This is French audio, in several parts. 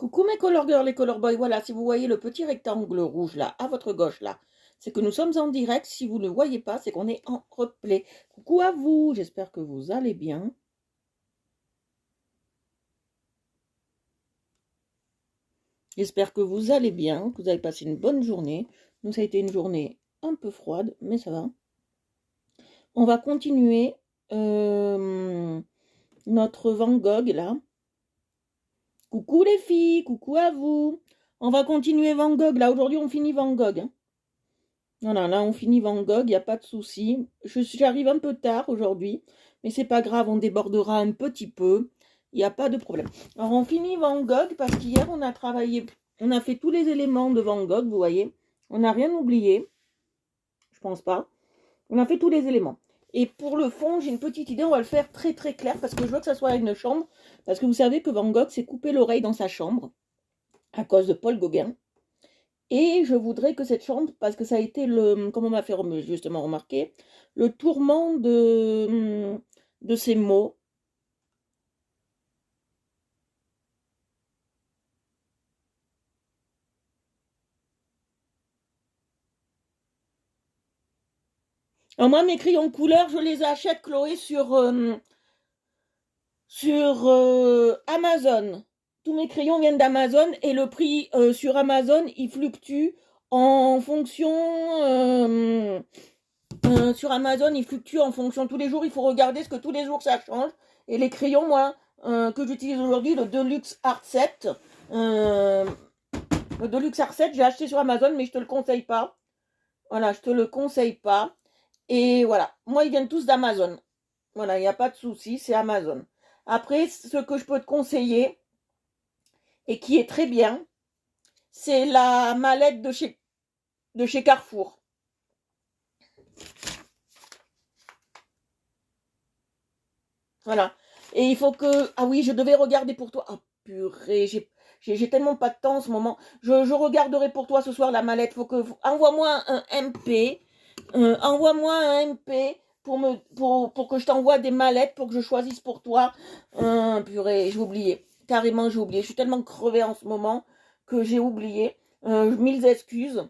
Coucou mes color girls et color boys, voilà, si vous voyez le petit rectangle rouge là, à votre gauche là, c'est que nous sommes en direct. Si vous ne le voyez pas, c'est qu'on est en replay. Coucou à vous, j'espère que vous allez bien. J'espère que vous allez bien, que vous avez passé une bonne journée. Nous, ça a été une journée un peu froide, mais ça va. On va continuer notre Van Gogh là. Coucou les filles, coucou à vous. On va continuer Van Gogh là, aujourd'hui on finit Van Gogh, hein. Voilà, là on finit Van Gogh, il n'y a pas de souci. J'arrive un peu tard aujourd'hui, mais c'est pas grave, on débordera un petit peu. Il n'y a pas de problème. Alors on finit Van Gogh parce qu'hier on a travaillé, on a fait tous les éléments de Van Gogh, vous voyez. On n'a rien oublié, je pense pas. On a fait tous les éléments. Et pour le fond, j'ai une petite idée, on va le faire très très clair parce que je veux que ça soit une chambre. Parce que vous savez que Van Gogh s'est coupé l'oreille dans sa chambre à cause de Paul Gauguin. Et je voudrais que cette chambre, parce que ça a été le, comme on m'a fait justement remarquer, le tourment de ces mots. Alors moi, mes crayons de couleur, je les achète, Chloé, sur Amazon. Tous mes crayons viennent d'Amazon et le prix sur Amazon, il fluctue en fonction... sur Amazon, il fluctue en fonction tous les jours. Il faut regarder parce que tous les jours, ça change. Et les crayons, moi, que j'utilise aujourd'hui, le Deluxe Art 7. Le Deluxe Art 7, j'ai acheté sur Amazon, mais je te le conseille pas. Voilà, je te le conseille pas. Et voilà, moi, ils viennent tous d'Amazon. Voilà, il n'y a pas de souci, c'est Amazon. Après, ce que je peux te conseiller, et qui est très bien, c'est la mallette de chez Carrefour. Voilà. Et il faut que... Ah oui, je devais regarder pour toi. Ah purée, j'ai tellement pas de temps en ce moment. Je regarderai pour toi ce soir la mallette. Faut que... Envoie-moi un MP. Envoie-moi un MP pour que je t'envoie des mallettes pour que je choisisse pour toi. Purée, j'ai oublié. Carrément, j'ai oublié. Je suis tellement crevée en ce moment que j'ai oublié. Mille excuses.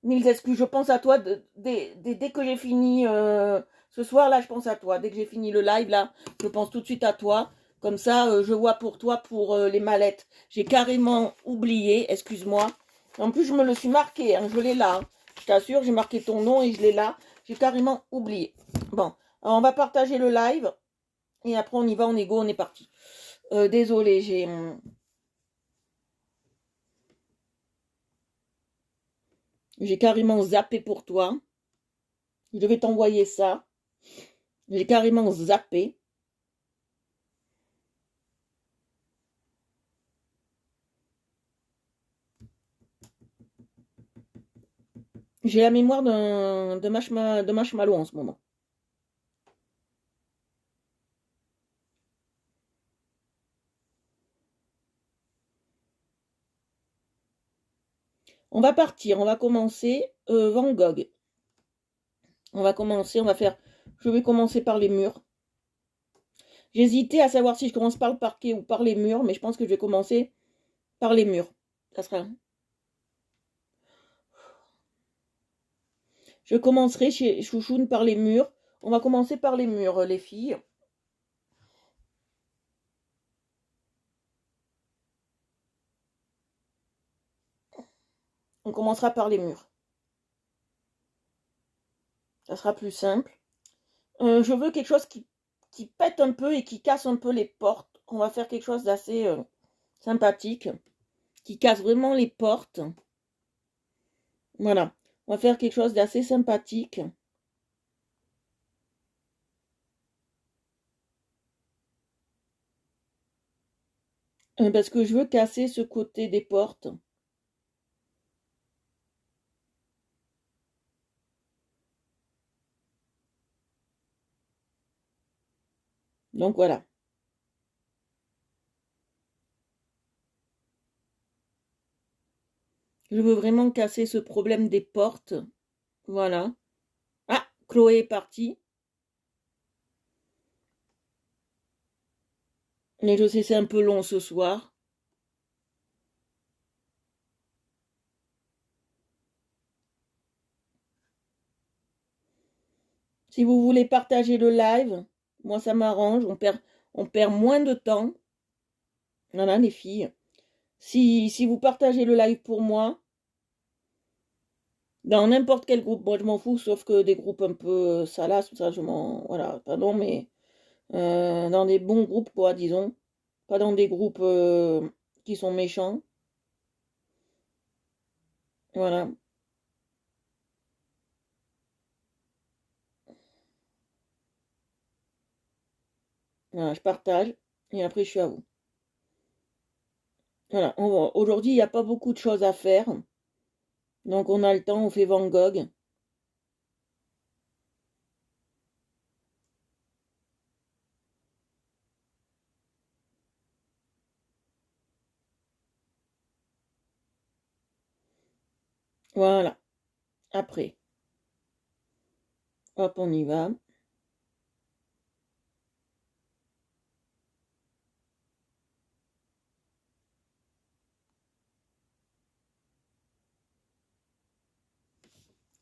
Mille excuses. Je pense à toi dès que j'ai fini ce soir là. Je pense à toi. Dès que j'ai fini le live là, je pense tout de suite à toi. Comme ça, je vois pour toi pour les mallettes. J'ai carrément oublié. Excuse-moi. En plus, je me le suis marqué. Hein, je l'ai là. Hein. Je t'assure, j'ai marqué ton nom et je l'ai là. J'ai carrément oublié. Bon, alors on va partager le live et après on y va. On est go, on est parti. Désolée, j'ai carrément zappé pour toi. Je vais t'envoyer ça. J'ai carrément zappé. J'ai la mémoire de marshmallow en ce moment. On va partir, on va commencer Van Gogh. On va commencer, on va faire... Je vais commencer par les murs. J'hésitais à savoir si je commence par le parquet ou par les murs, mais je pense que je vais commencer par les murs. Ça sera... Je commencerai chez Chouchoune par les murs. On va commencer par les murs, les filles. On commencera par les murs. Ça sera plus simple. Je veux quelque chose qui pète un peu et qui casse un peu les portes. On va faire quelque chose d'assez sympathique. Qui casse vraiment les portes. Voilà. On va faire quelque chose d'assez sympathique. Parce que je veux casser ce côté des portes. Donc voilà. Je veux vraiment casser ce problème des portes. Voilà. Ah, Chloé est partie. Mais je sais, c'est un peu long ce soir. Si vous voulez partager le live, moi ça m'arrange, on perd moins de temps. Voilà les filles. Si vous partagez le live pour moi, dans n'importe quel groupe, moi je m'en fous, sauf que des groupes un peu salaces, ça je m'en... Voilà, pardon, mais dans des bons groupes, quoi, disons. Pas dans des groupes qui sont méchants. Voilà. Voilà, je partage. Et après, je suis à vous. Voilà. Aujourd'hui, il n'y a pas beaucoup de choses à faire. Donc, on a le temps, on fait Van Gogh. Voilà. Après, hop, on y va.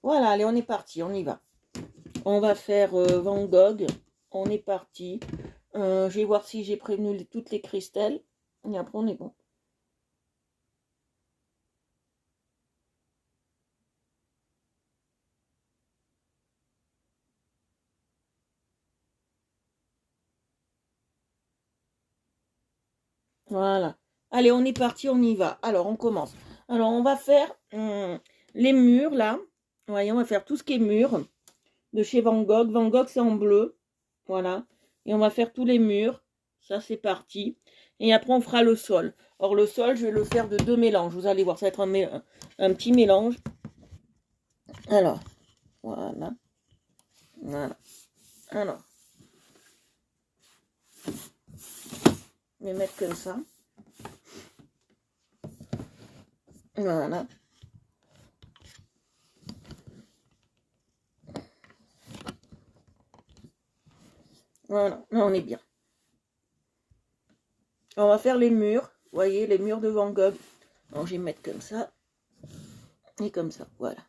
Voilà, allez, on est parti, on y va. On va faire Van Gogh. On est parti. Je vais voir si j'ai prévenu toutes les cristelles. Et après, on est bon. Voilà. Allez, on est parti, on y va. Alors, on commence. Alors, on va faire les murs, là. Voyez, on va faire tout ce qui est mur de chez Van Gogh. Van Gogh, c'est en bleu. Voilà. Et on va faire tous les murs. Ça, c'est parti. Et après, on fera le sol. Or, le sol, je vais le faire de 2 mélanges. Vous allez voir, ça va être un petit mélange. Alors, voilà. Voilà. Alors, je vais mettre comme ça. Voilà. Voilà, là, on est bien. On va faire les murs. Vous voyez, les murs de Van Gogh. Alors, je vais mettre comme ça. Et comme ça, voilà.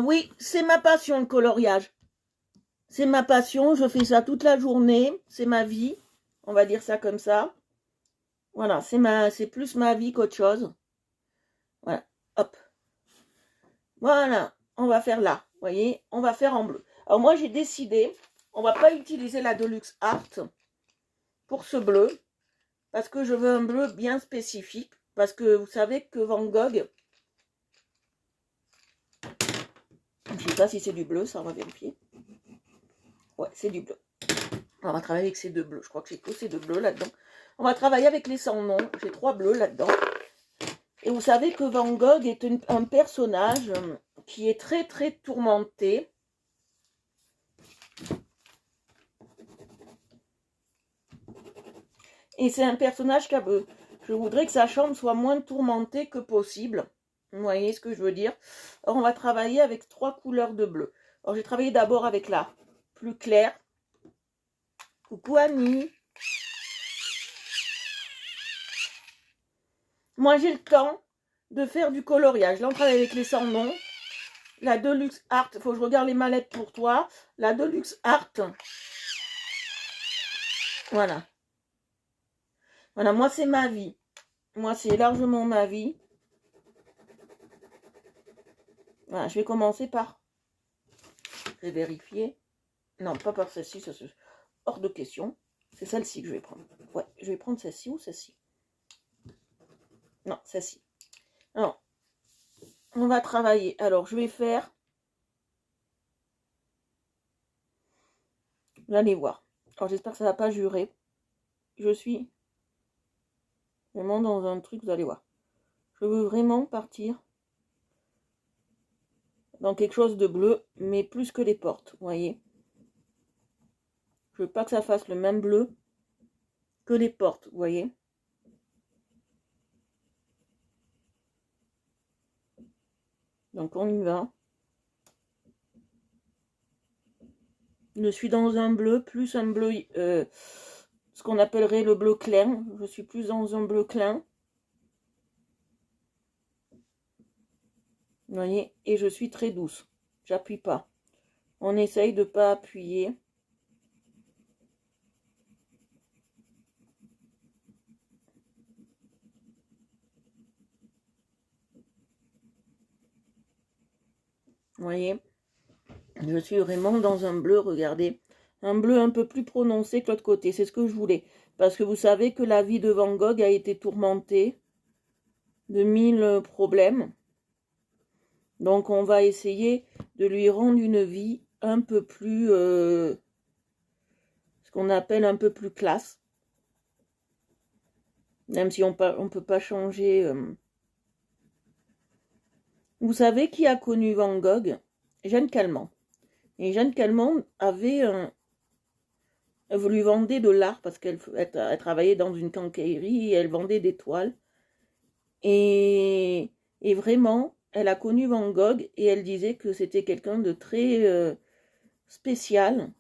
Oui, c'est ma passion, le coloriage. C'est ma passion, je fais ça toute la journée. C'est ma vie. On va dire ça comme ça. Voilà, c'est plus ma vie qu'autre chose. Voilà, hop. Voilà, on va faire là. Vous voyez, on va faire en bleu. Alors moi, j'ai décidé, on va pas utiliser la Deluxe Art pour ce bleu. Parce que je veux un bleu bien spécifique. Parce que vous savez que Van Gogh, je ne sais pas si c'est du bleu, ça on va vérifier. Ouais, c'est du bleu. On va travailler avec ces deux bleus. Je crois que j'ai que ces deux bleus là-dedans. On va travailler avec les sans noms. J'ai 3 bleus là-dedans. Et vous savez que Van Gogh est un personnage qui est très très tourmenté. Et c'est un personnage qui a... Je voudrais que sa chambre soit moins tourmentée que possible. Vous voyez ce que je veux dire? Alors on va travailler avec 3 couleurs de bleu. Alors j'ai travaillé d'abord avec la plus claire. Coucou Annie. Moi j'ai le temps de faire du coloriage. Là on travaille avec les sans noms. La Deluxe Art, il faut que je regarde les mallettes pour toi. La Deluxe Art. Voilà. Voilà, moi c'est ma vie. Moi c'est largement ma vie. Voilà, je vais commencer par... Je vais vérifier. Non, pas par celle-ci, ça c'est hors de question. C'est celle-ci que je vais prendre. Ouais, je vais prendre celle-ci ou celle-ci. Non, celle-ci. Alors, on va travailler. Alors, je vais faire... Vous allez voir. Alors, j'espère que ça ne va pas jurer. Je suis vraiment dans un truc, vous allez voir. Je veux vraiment partir dans quelque chose de bleu, mais plus que les portes, vous voyez. Je veux pas que ça fasse le même bleu que les portes, vous voyez. Donc, on y va. Je suis dans un bleu, plus un bleu, ce qu'on appellerait le bleu clair. Je suis plus dans un bleu clair. Vous voyez, et je suis très douce. J'appuie pas. On essaye de pas appuyer. Vous voyez, je suis vraiment dans un bleu, regardez. Un bleu un peu plus prononcé que l'autre côté. C'est ce que je voulais. Parce que vous savez que la vie de Van Gogh a été tourmentée de 1000 problèmes. Donc on va essayer de lui rendre une vie un peu plus, ce qu'on appelle un peu plus classe. Même si on peut pas changer. Vous savez qui a connu Van Gogh? Jeanne Calment. Et Jeanne Calment avait elle lui vendait de l'art parce qu'elle travaillait dans une quincaillerie et elle vendait des toiles. Et vraiment, elle a connu Van Gogh et elle disait que c'était quelqu'un de très spécial.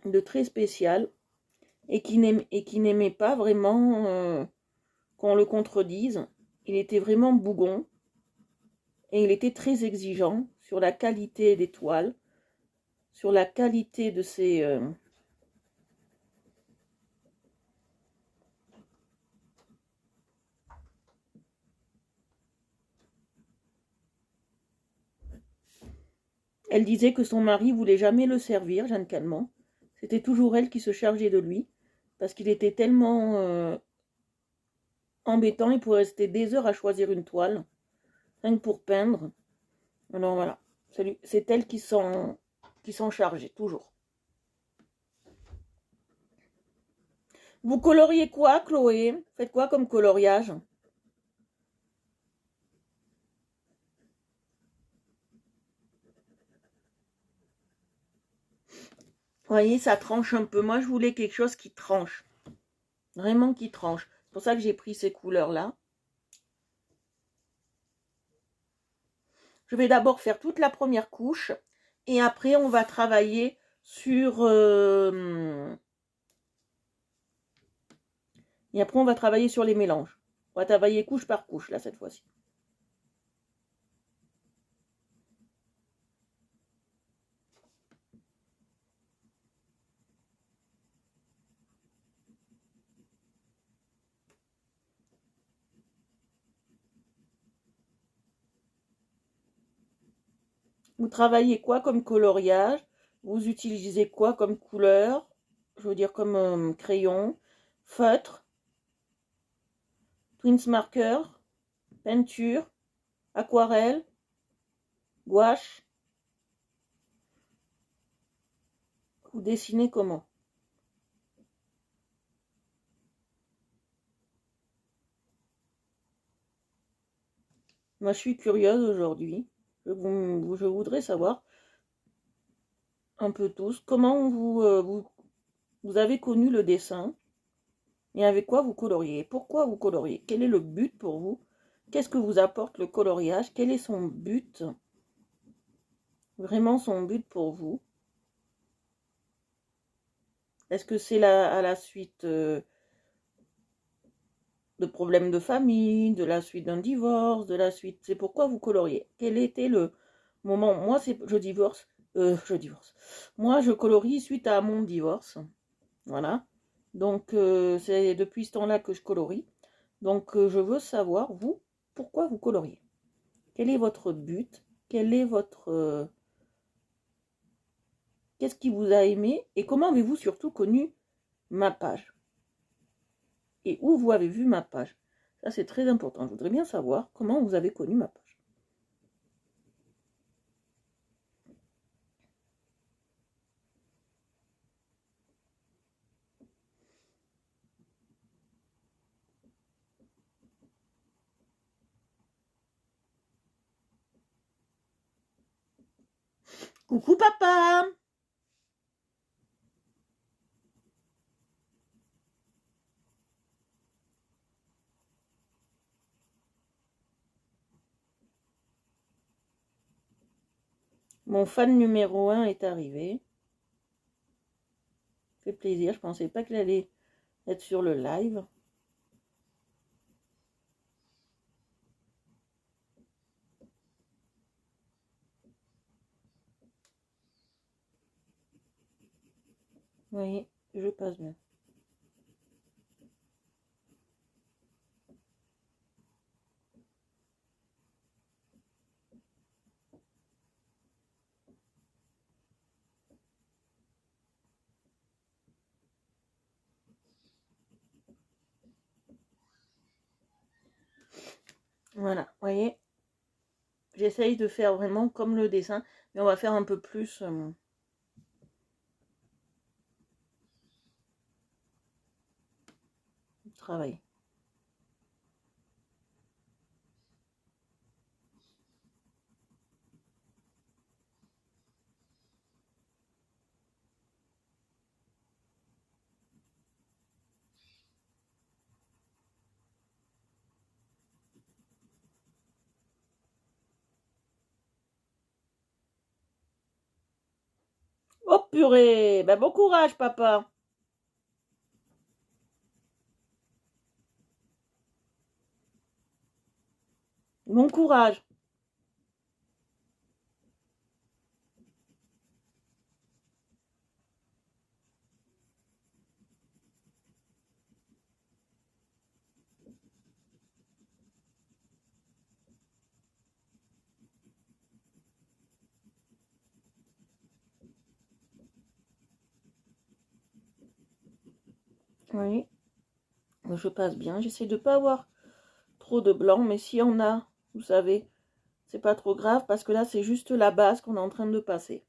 De très spécial. Et qui n'aimait pas vraiment qu'on le contredise. Il était vraiment bougon. Et il était très exigeant sur la qualité des toiles, sur la qualité de ses... Elle disait que son mari voulait jamais le servir, Jeanne Calment. C'était toujours elle qui se chargeait de lui, parce qu'il était tellement embêtant, il pourrait rester des heures à choisir une toile, rien que pour peindre. Alors voilà, c'est elle qui s'en chargeait, toujours. Vous coloriez quoi, Chloé? Faites quoi comme coloriage? Vous voyez, ça tranche un peu. Moi, je voulais quelque chose qui tranche. Vraiment qui tranche. C'est pour ça que j'ai pris ces couleurs-là. Je vais d'abord faire toute la première couche. Et après, on va travailler sur... et après, on va travailler sur les mélanges. On va travailler couche par couche, là, cette fois-ci. Vous travaillez quoi comme coloriage? Vous utilisez quoi comme couleur? Je veux dire comme crayon, feutre, twins marker, peinture, aquarelle, gouache. Vous dessinez comment? Moi, je suis curieuse aujourd'hui. Je voudrais savoir un peu tous comment vous avez connu le dessin et avec quoi vous coloriez. Pourquoi vous coloriez? Quel est le but pour vous? Qu'est-ce que vous apporte le coloriage? Quel est son but? Vraiment son but pour vous? Est-ce que c'est à la suite de problèmes de famille, de la suite d'un divorce, de la suite... C'est pourquoi vous coloriez. Quel était le moment? Moi, je divorce. Je divorce. Moi, je colorie suite à mon divorce. Voilà. Donc, c'est depuis ce temps-là que je colorie. Donc, je veux savoir, vous, pourquoi vous coloriez? Quel est votre but? Quel est votre... Qu'est-ce qui vous a aimé? Et comment avez-vous surtout connu ma page? Et où vous avez vu ma page? Ça, c'est très important. Je voudrais bien savoir comment vous avez connu ma page. Coucou papa! Mon fan numéro 1 est arrivé. Ça fait plaisir, je pensais pas qu'il allait être sur le live. Vous voyez, je passe bien. Voilà, vous voyez, j'essaye de faire vraiment comme le dessin, mais on va faire un peu plus travail. Oh purée, ben bon courage papa. Bon courage. Oui, je passe bien. J'essaie de pas avoir trop de blanc, mais si on a, vous savez, c'est pas trop grave parce que là c'est juste la base qu'on est en train de passer.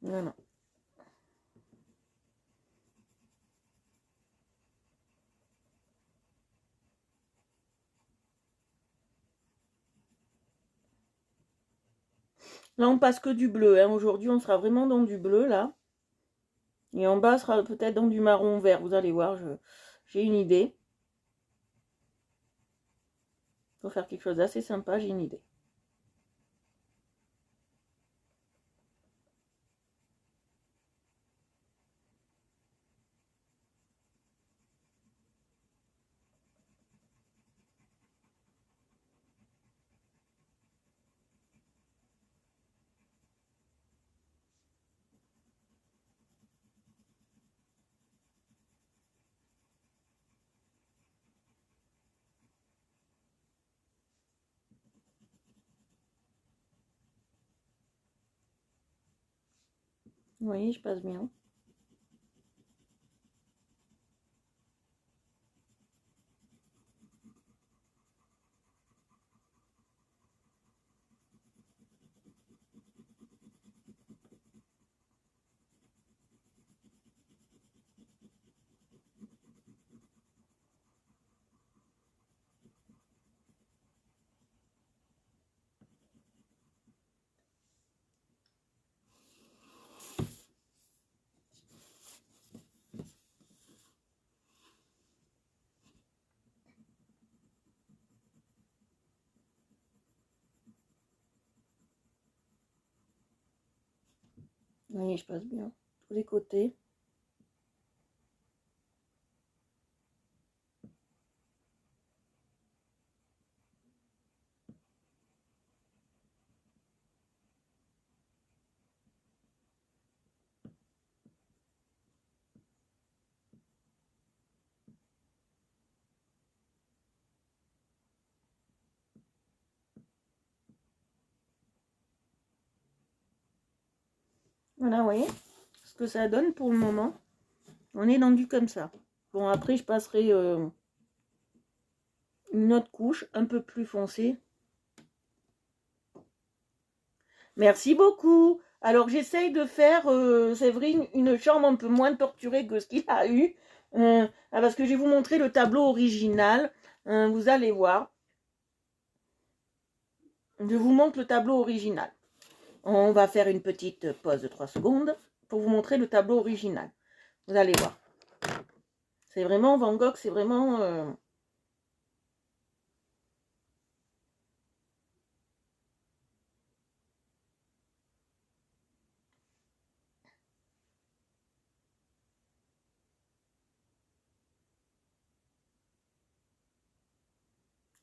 Voilà. Là on passe que du bleu, hein. Aujourd'hui on sera vraiment dans du bleu là. Et en bas sera peut-être dans du marron vert. Vous allez voir, j'ai une idée. Faut faire quelque chose d'assez sympa, j'ai une idée. Vous voyez, je passe bien. Vous voyez, je passe bien. Tous les côtés. Voilà, vous voyez ce que ça donne pour le moment. On est dans du comme ça. Bon, après, je passerai une autre couche un peu plus foncée. Merci beaucoup. Alors, j'essaye de faire, Séverine, une chambre un peu moins torturée que ce qu'il a eu. Parce que je vais vous montrer le tableau original. Vous allez voir. Je vous montre le tableau original. On va faire une petite pause de 3 secondes pour vous montrer le tableau original. Vous allez voir. C'est vraiment Van Gogh, c'est vraiment...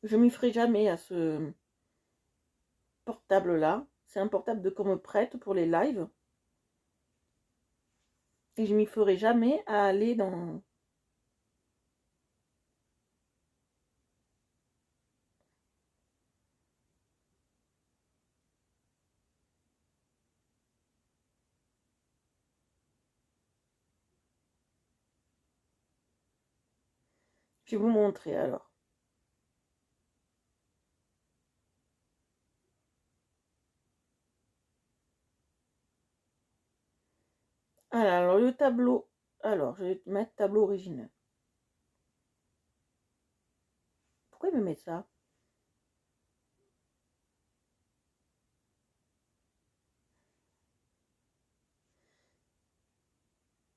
Je m'y ferai jamais à ce portable-là. C'est un portable qu'on me prête pour les lives. Et je m'y ferai jamais à aller dans... Je vais vous montrer alors. Alors, le tableau... Alors, je vais mettre tableau original. Pourquoi il me met ça?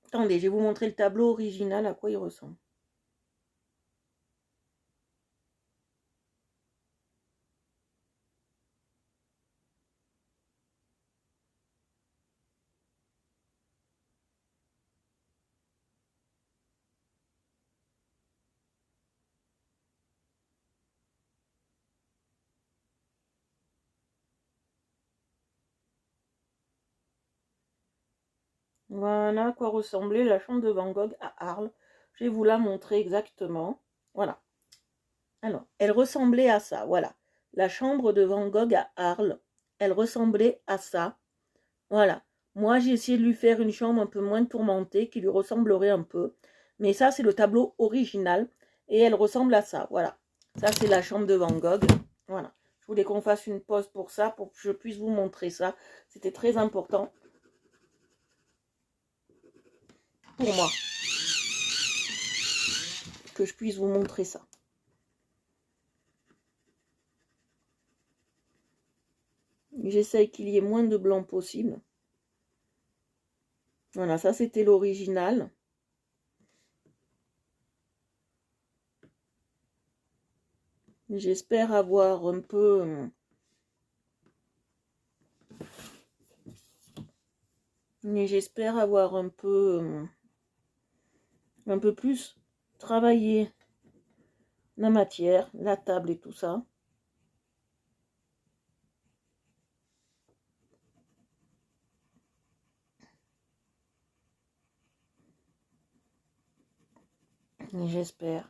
Attendez, je vais vous montrer le tableau original, à quoi il ressemble. Voilà à quoi ressemblait la chambre de Van Gogh à Arles. Je vais vous la montrer exactement. Voilà. Alors, elle ressemblait à ça, voilà. La chambre de Van Gogh à Arles, elle ressemblait à ça. Voilà. Moi, j'ai essayé de lui faire une chambre un peu moins tourmentée, qui lui ressemblerait un peu. Mais ça, c'est le tableau original. Et elle ressemble à ça, voilà. Ça, c'est la chambre de Van Gogh. Voilà. Je voulais qu'on fasse une pause pour ça, pour que je puisse vous montrer ça. C'était très important pour moi, que je puisse vous montrer ça. J'essaye qu'il y ait moins de blanc possible. Voilà, ça c'était l'original. J'espère avoir un peu... Mais j'espère avoir un peu plus travaillé la matière, la table et tout ça. J'espère.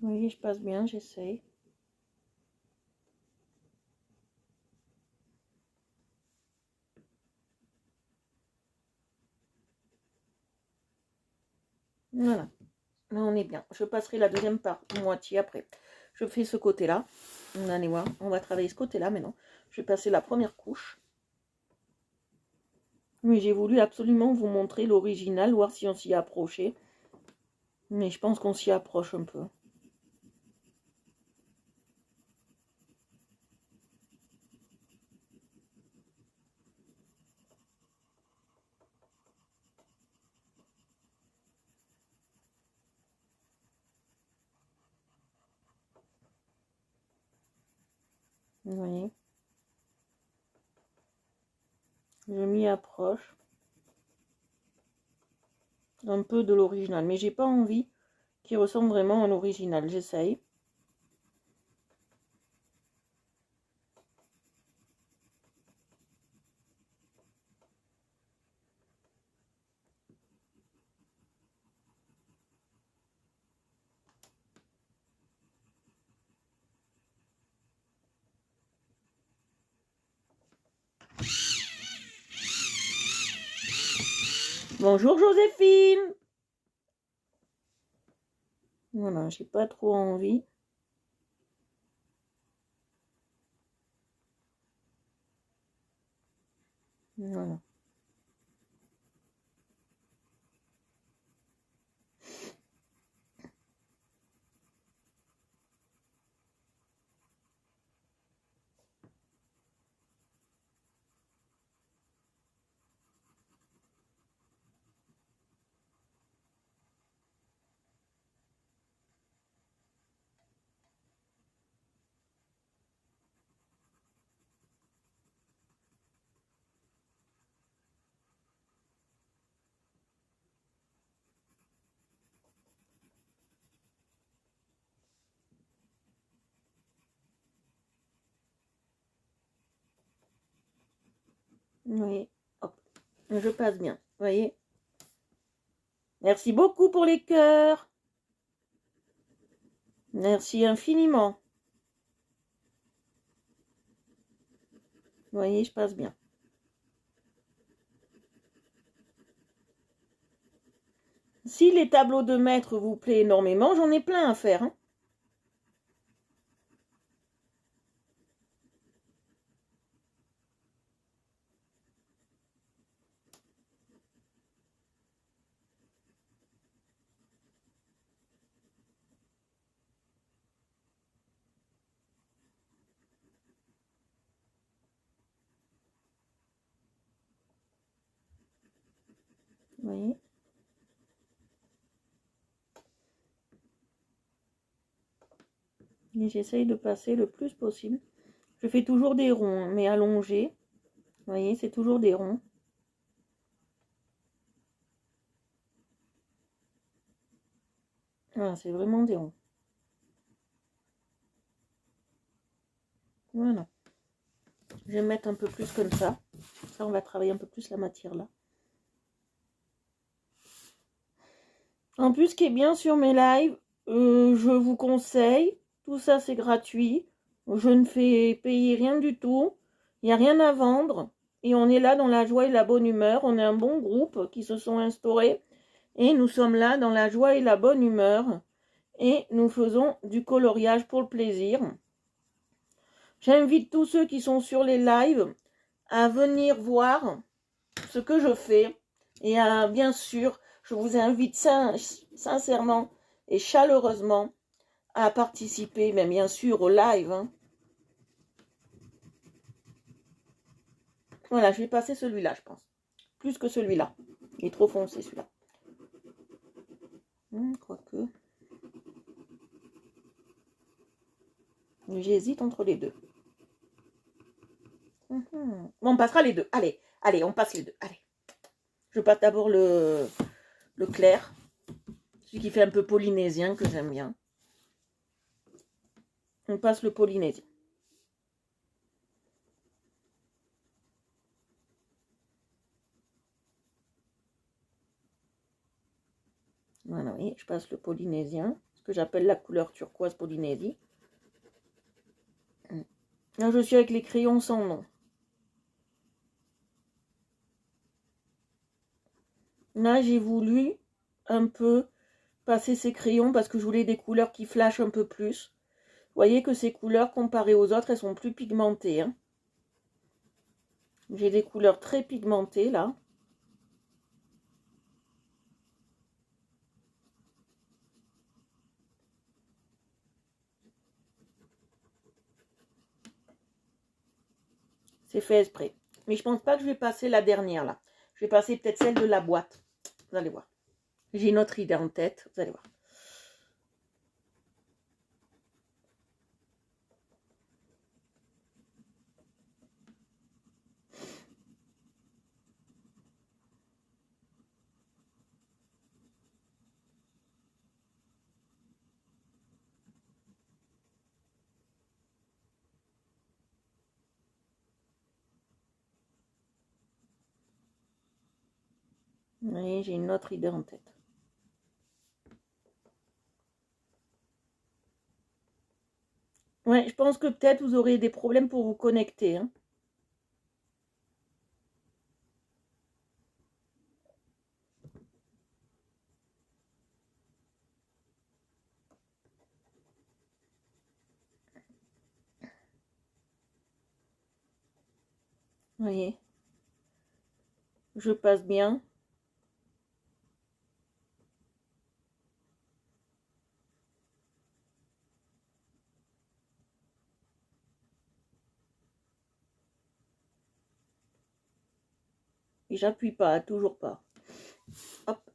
Oui, je passe bien, j'essaye. Voilà. Là, on est bien. Je passerai la deuxième moitié après. Je fais ce côté-là. Allez voir. On va travailler ce côté-là maintenant. Je vais passer la première couche. Mais j'ai voulu absolument vous montrer l'original, voir si on s'y approchait. Mais je pense qu'on s'y approche un peu. Vous voyez? Je m'y approche. Un peu de l'original. Mais j'ai pas envie qu'il ressemble vraiment à l'original. J'essaye. Bonjour Joséphine. Voilà, j'ai pas trop envie. Voilà. Vous voyez, hop, je passe bien. Vous voyez. Merci beaucoup pour les cœurs. Merci infiniment. Vous voyez, je passe bien. Si les tableaux de maître vous plaît énormément, j'en ai plein à faire. Hein. Vous voyez. Et j'essaye de passer le plus possible. Je fais toujours des ronds, mais allongés. Vous voyez, c'est toujours des ronds. Voilà, c'est vraiment des ronds. Voilà. Je vais mettre un peu plus comme ça. Ça, on va travailler un peu plus la matière là. En plus, ce qui est bien sur mes lives, je vous conseille, tout ça c'est gratuit. Je ne fais payer rien du tout. Il n'y a rien à vendre. Et on est là dans la joie et la bonne humeur. On est un bon groupe qui se sont instaurés. Et nous sommes là dans la joie et la bonne humeur. Et nous faisons du coloriage pour le plaisir. J'invite tous ceux qui sont sur les lives à venir voir ce que je fais. Et bien sûr, je vous invite sincèrement et chaleureusement à participer, mais bien sûr au live. Hein. Voilà, je vais passer celui-là, je pense. Plus que celui-là. Il est trop foncé, celui-là. Quoique. J'hésite entre les deux. Bon, on passera les deux. Allez, allez, on passe les deux. Allez. Je passe d'abord le clair. Celui qui fait un peu polynésien, que j'aime bien. On passe le polynésien. Voilà, oui, je passe le polynésien, ce que j'appelle la couleur turquoise Polynésie. Là, je suis avec les crayons sans nom. Là, j'ai voulu un peu passer ces crayons parce que je voulais des couleurs qui flashent un peu plus. Vous voyez que ces couleurs, comparées aux autres, elles sont plus pigmentées. Hein. J'ai des couleurs très pigmentées, là. C'est fait exprès. Mais je pense pas que je vais passer la dernière, là. Je vais passer peut-être celle de la boîte. Vous allez voir. J'ai une autre idée en tête. Vous allez voir. Oui, j'ai une autre idée en tête. Ouais, je pense que peut-être vous aurez des problèmes pour vous connecter. Hein. Vous voyez, je passe bien. Et j'appuie pas, toujours pas. Hop.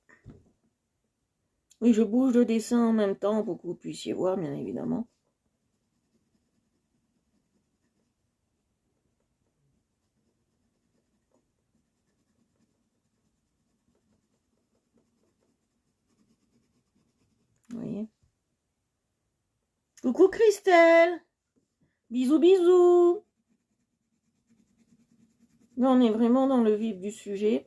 Oui, je bouge le dessin en même temps pour que vous puissiez voir, bien évidemment. Vous voyez. Coucou Christelle. Bisous, bisous. Là, on est vraiment dans le vif du sujet.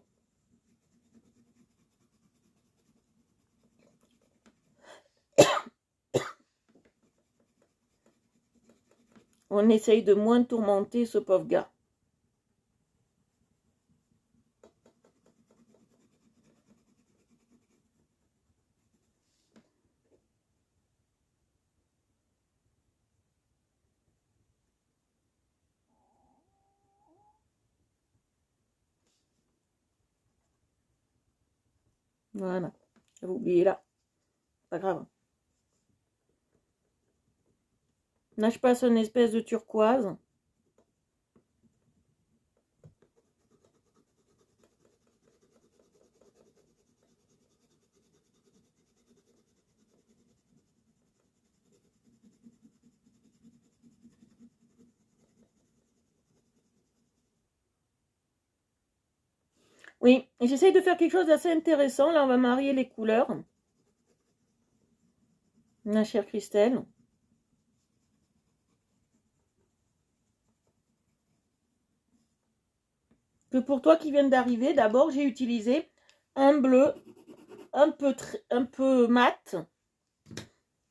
On essaye de moins tourmenter ce pauvre gars. Voilà. J'avais oublié là. Pas grave. Là, je passe une espèce de turquoise. Oui, et j'essaye de faire quelque chose d'assez intéressant. Là, on va marier les couleurs. Ma chère Christelle. Que pour toi qui viens d'arriver, d'abord, j'ai utilisé un bleu un peu mat.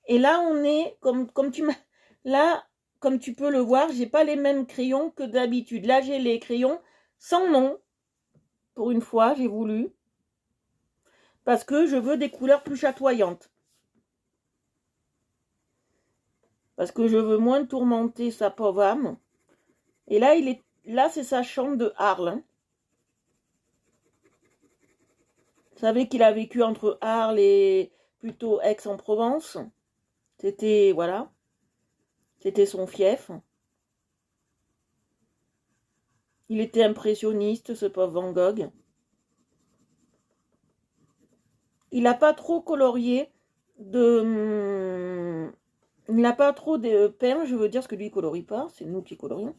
Et là, on est, comme tu peux le voir, j'ai pas les mêmes crayons que d'habitude. Là, j'ai les crayons sans nom. Pour une fois, j'ai voulu. Parce que je veux des couleurs plus chatoyantes. Parce que je veux moins tourmenter sa pauvre âme. Et là, là, c'est sa chambre de Arles. Hein. Vous savez qu'il a vécu entre Arles et plutôt Aix-en-Provence. C'était, voilà. C'était son fief. Il était impressionniste, ce pauvre Van Gogh. Il n'a pas trop colorié il n'a pas trop peint, je veux dire, ce que lui il colorie pas, c'est nous qui colorions.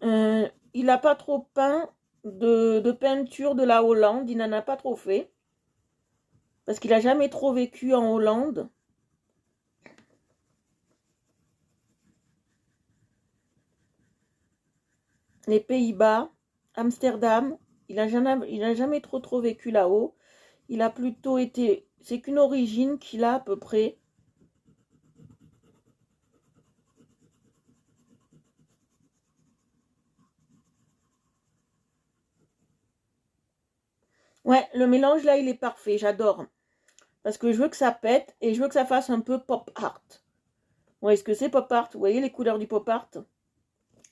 Il n'a pas trop peint de peinture de la Hollande, il n'en a pas trop fait. Parce qu'il n'a jamais trop vécu en Hollande. Les Pays-Bas, Amsterdam, il n'a jamais trop vécu là-haut. Il a plutôt été... C'est qu'une origine qu'il a à peu près. Ouais, le mélange là, il est parfait, j'adore. Parce que je veux que ça pète et je veux que ça fasse un peu pop art. Vous voyez ce que c'est pop art? Vous voyez les couleurs du pop art?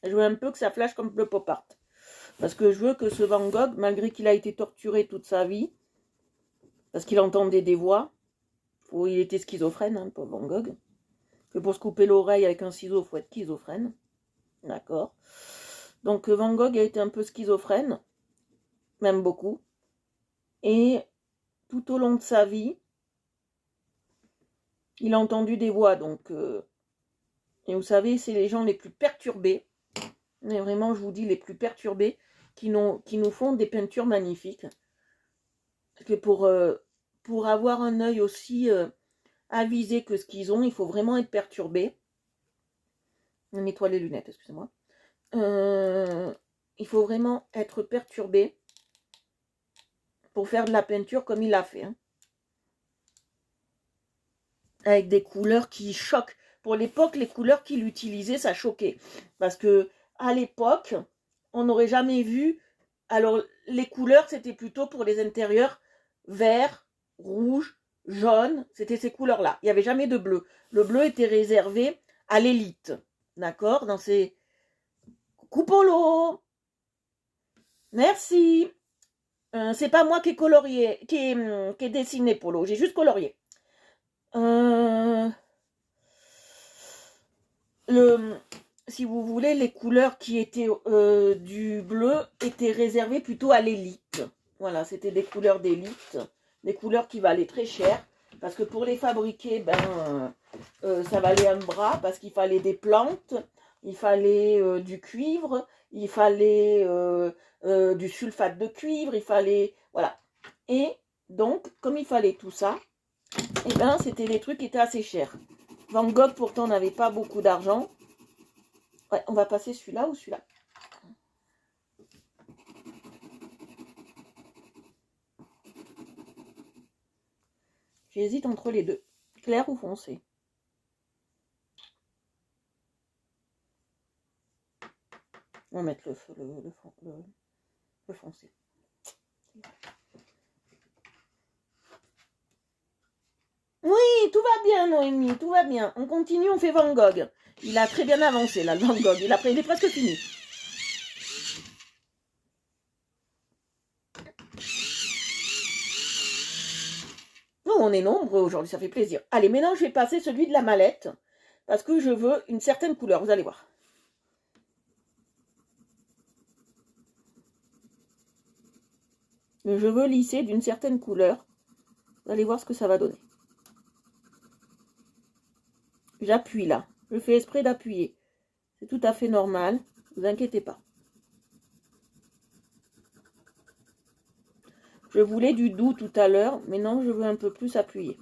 Je veux un peu que ça flash comme le pop art. Parce que je veux que ce Van Gogh, malgré qu'il a été torturé toute sa vie, parce qu'il entendait des voix, il était schizophrène, hein, pauvre Van Gogh, que pour se couper l'oreille avec un ciseau, il faut être schizophrène. D'accord. Donc Van Gogh a été un peu schizophrène, même beaucoup. Et tout au long de sa vie, il a entendu des voix. Donc, et vous savez, c'est les gens les plus perturbés, mais vraiment, je vous dis, les plus perturbés, qui nous font des peintures magnifiques. Parce que pour avoir un œil aussi avisé que ce qu'ils ont, il faut vraiment être perturbé. On nettoie les lunettes, excusez-moi. Il faut vraiment être perturbé pour faire de la peinture comme il a fait. Hein. Avec des couleurs qui choquent. Pour l'époque, les couleurs qu'il utilisait, ça choquait. Parce que à l'époque, on n'aurait jamais vu... Alors, les couleurs, c'était plutôt pour les intérieurs vert, rouge, jaune. C'était ces couleurs-là. Il n'y avait jamais de bleu. Le bleu était réservé à l'élite. D'accord? Dans ces... Coucou Polo! Merci! C'est pas moi qui ai colorié, qui ai dessiné Polo. J'ai juste colorié. Si vous voulez, les couleurs qui étaient du bleu étaient réservées plutôt à l'élite. Voilà, c'était des couleurs d'élite, des couleurs qui valaient très cher. Parce que pour les fabriquer, ça valait un bras, parce qu'il fallait des plantes, il fallait du cuivre, il fallait du sulfate de cuivre, il fallait... Voilà. Et donc, comme il fallait tout ça, c'était des trucs qui étaient assez chers. Van Gogh, pourtant, n'avait pas beaucoup d'argent. Ouais, on va passer celui-là ou celui-là. J'hésite entre les deux. Clair ou foncé. On va mettre le foncé. Oui, tout va bien, Noémie, tout va bien. On continue, on fait Van Gogh. Il a très bien avancé, là, le Van Gogh. Il est presque fini. Non, on est nombreux aujourd'hui, ça fait plaisir. Allez, maintenant, je vais passer celui de la mallette. Parce que je veux une certaine couleur, vous allez voir. Je veux lisser d'une certaine couleur. Vous allez voir ce que ça va donner. J'appuie là. Je fais exprès d'appuyer. C'est tout à fait normal. Ne vous inquiétez pas. Je voulais du doux tout à l'heure, mais non, je veux un peu plus appuyer.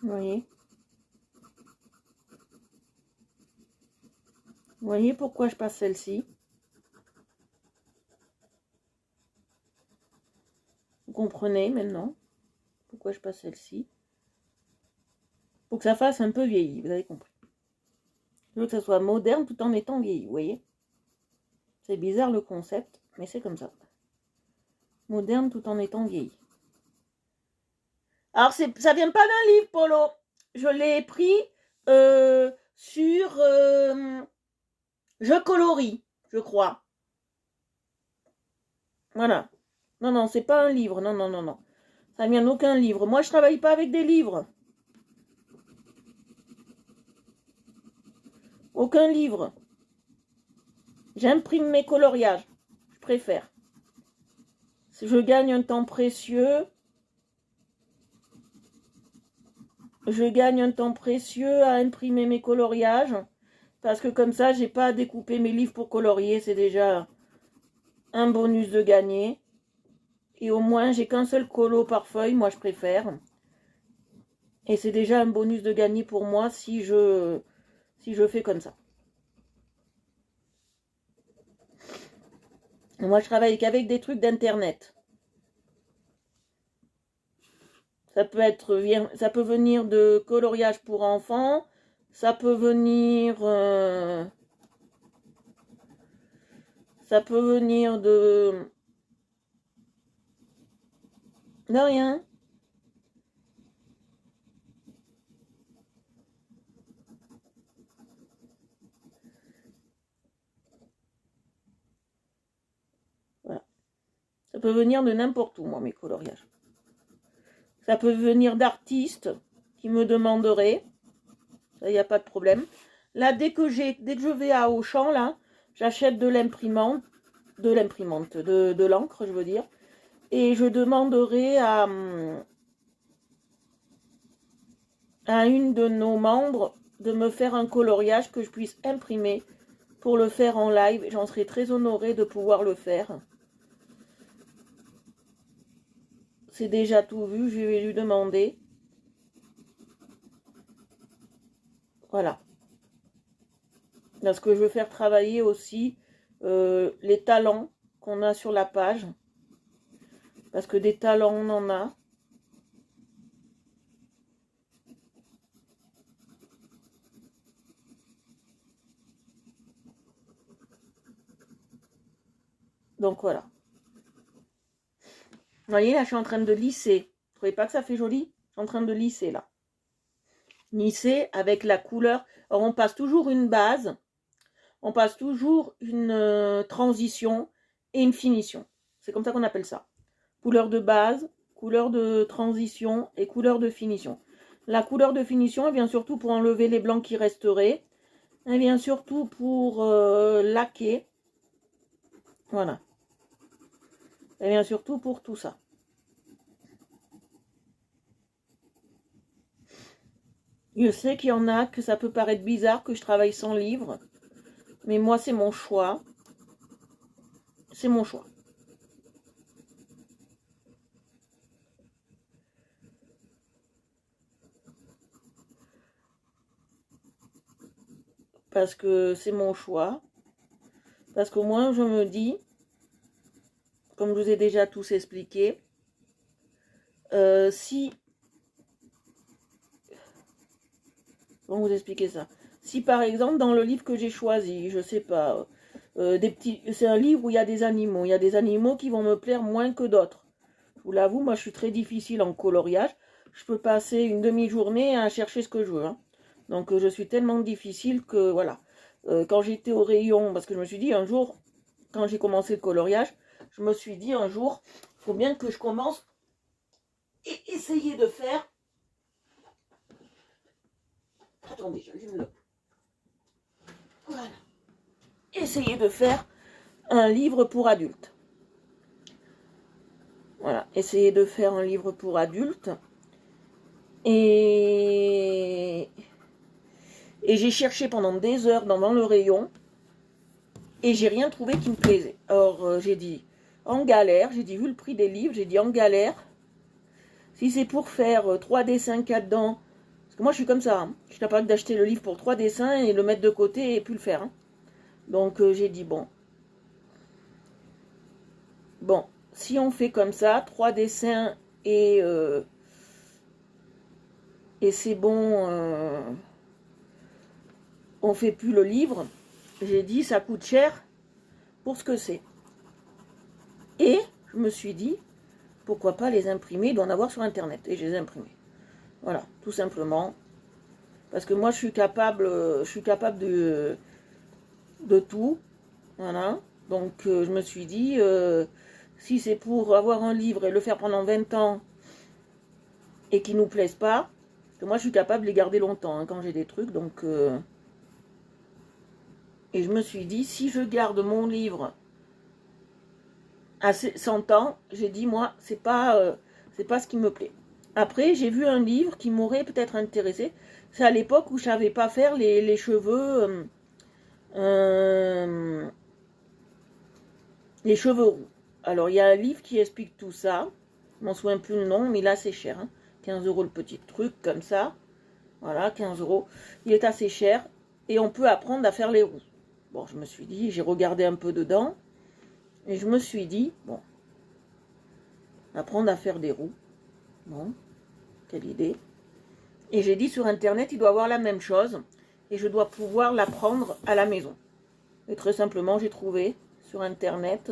Vous voyez? Vous voyez pourquoi je passe celle-ci? Vous comprenez maintenant pourquoi je passe celle-ci? Faut que ça fasse un peu vieilli, vous avez compris. Je veux que ça soit moderne tout en étant vieilli, vous voyez? C'est bizarre le concept, mais c'est comme ça. Moderne tout en étant vieilli. Alors, ça vient pas d'un livre, Polo. Je l'ai pris sur Je colorie, je crois. Voilà. Non, non, c'est pas un livre. Non, non, non, non. Ça vient d'aucun livre. Moi, je travaille pas avec des livres. Aucun livre. J'imprime mes coloriages. Je préfère. Je gagne un temps précieux. Je gagne un temps précieux à imprimer mes coloriages. Parce que comme ça, j'ai pas à découper mes livres pour colorier. C'est déjà un bonus de gagner. Et au moins, j'ai qu'un seul colo par feuille. Moi, je préfère. Et c'est déjà un bonus de gagner pour moi si je fais comme ça. Moi, je travaille qu'avec des trucs d'internet. Ça peut venir de coloriage pour enfants. Ça peut venir de rien. Voilà. Ça peut venir de n'importe où, moi, mes coloriages. Ça peut venir d'artistes qui me demanderaient. Ça, il n'y a pas de problème. Là, dès que je vais à Auchan, là, j'achète de l'encre, je veux dire. Et je demanderai à une de nos membres de me faire un coloriage que je puisse imprimer pour le faire en live. J'en serais très honorée de pouvoir le faire. C'est déjà tout vu, je vais lui demander. Voilà. Parce que je veux faire travailler aussi les talents qu'on a sur la page. Parce que des talents, on en a. Donc voilà. Vous voyez, là, je suis en train de lisser. Vous trouvez pas que ça fait joli? Je suis en train de lisser, là. Lisser avec la couleur. Alors, on passe toujours une base. On passe toujours une transition et une finition. C'est comme ça qu'on appelle ça. Couleur de base, couleur de transition et couleur de finition. La couleur de finition, elle vient surtout pour enlever les blancs qui resteraient. Elle vient surtout pour laquer. Voilà. Elle vient surtout pour tout ça. Je sais qu'il y en a que ça peut paraître bizarre que je travaille sans livre. Mais moi, c'est mon choix. C'est mon choix. parce que c'est mon choix. Parce qu'au moins, je me dis, comme je vous ai déjà tous expliqué, si... Comment vous expliquer ça? Si par exemple, dans le livre que j'ai choisi, je sais pas, c'est un livre où il y a des animaux. Il y a des animaux qui vont me plaire moins que d'autres. Je vous l'avoue, moi je suis très difficile en coloriage. Je peux passer une demi-journée à chercher ce que je veux, hein. Donc je suis tellement difficile que voilà. Quand j'étais au rayon, parce que je me suis dit un jour, quand j'ai commencé le coloriage, je me suis dit un jour, il faut bien que je commence et essayer de faire... Attendez, j'allume le... Voilà. Essayer de faire un livre pour adultes. Voilà, essayer de faire un livre pour adultes. Et j'ai cherché pendant des heures dans le rayon et j'ai rien trouvé qui me plaisait. Alors j'ai dit en galère, j'ai dit vu le prix des livres, j'ai dit en galère, si c'est pour faire 3 dessins, 4 dents, parce que moi je suis comme ça, hein. Je suis capable d'acheter le livre pour 3 dessins et le mettre de côté et puis le faire, hein. Donc j'ai dit bon, si on fait comme ça, 3 dessins et c'est bon, on fait plus le livre. J'ai dit ça coûte cher pour ce que c'est. Et je me suis dit, pourquoi pas les imprimer, il doit en avoir sur internet. Et je les ai imprimés. Voilà, tout simplement. Parce que moi je suis capable de tout. Voilà. Donc je me suis dit, si c'est pour avoir un livre et le faire pendant 20 ans et qu'il ne nous plaise pas, parce que moi je suis capable de les garder longtemps, hein, quand j'ai des trucs. Donc et je me suis dit, si je garde mon livre à 100 ans, j'ai dit, moi, c'est pas ce qui me plaît. Après, j'ai vu un livre qui m'aurait peut-être intéressé. C'est à l'époque où je savais pas faire les cheveux... les cheveux roux. Alors, il y a un livre qui explique tout ça. Je m'en souviens plus le nom, mais là, c'est cher, hein. 15 € le petit truc, comme ça. Voilà, 15 €. Il est assez cher. Et on peut apprendre à faire les roux. Bon, je me suis dit, j'ai regardé un peu dedans. Et je me suis dit, bon, apprendre à faire des roux. Bon, quelle idée. Et j'ai dit sur internet, il doit avoir la même chose. Et je dois pouvoir l'apprendre à la maison. Et très simplement, j'ai trouvé sur internet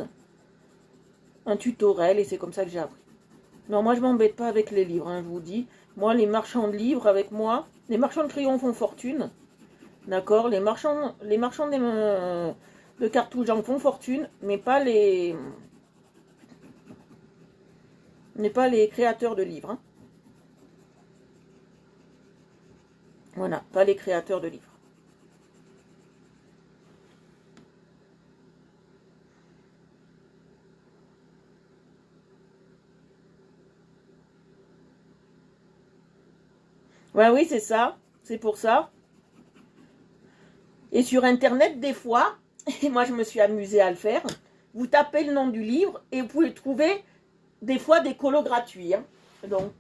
un tutoriel et c'est comme ça que j'ai appris. Non, moi je m'embête pas avec les livres, hein, je vous dis. Moi, les marchands de livres avec moi, les marchands de crayons font fortune. D'accord, les marchands de cartouches en font fortune, mais pas les créateurs de livres, hein. Voilà, pas les créateurs de livres. Ouais, oui, c'est ça. C'est pour ça. Et sur internet, des fois, et moi je me suis amusée à le faire, vous tapez le nom du livre et vous pouvez trouver des fois des colos gratuits, hein. Donc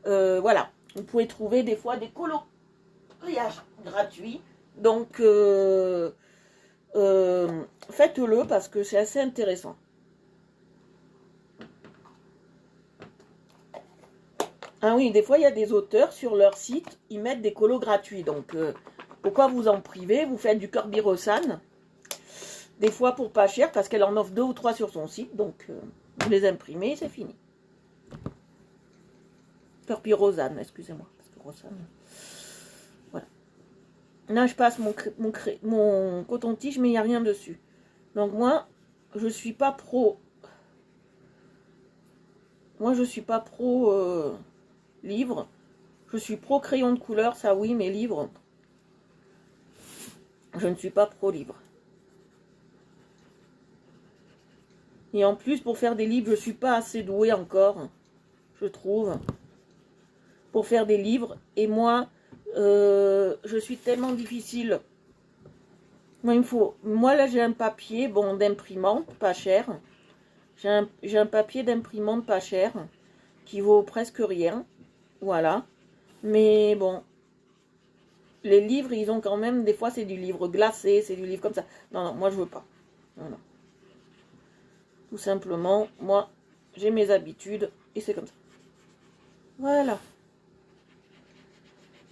voilà, vous pouvez trouver des fois des coloriages gratuits. Donc faites-le parce que c'est assez intéressant. Ah oui, des fois il y a des auteurs sur leur site, ils mettent des colos gratuits. Donc pourquoi vous en privez? Vous faites du Corby-Rossmann. Des fois pour pas cher, parce qu'elle en offre 2 ou 3 sur son site. Donc vous les imprimez, c'est fini. Corby-Rossmann, excusez-moi. Parce que Rossmann... Voilà. Là, je passe mon coton-tige, mais il n'y a rien dessus. Donc moi, je suis pas pro. Moi, je suis pas pro livre. Je suis pro crayon de couleur, ça oui, mais livre, je ne suis pas pro livre. Et en plus, pour faire des livres, je ne suis pas assez douée encore, je trouve, pour faire des livres. Et moi, je suis tellement difficile. Moi, là, j'ai un papier, bon, d'imprimante, pas cher. J'ai un papier d'imprimante pas cher, qui vaut presque rien. Voilà. Mais bon, les livres, ils ont quand même, des fois, c'est du livre glacé, c'est du livre comme ça. Non, non, moi, je veux pas. Non, non. Tout simplement, moi, j'ai mes habitudes et c'est comme ça. Voilà.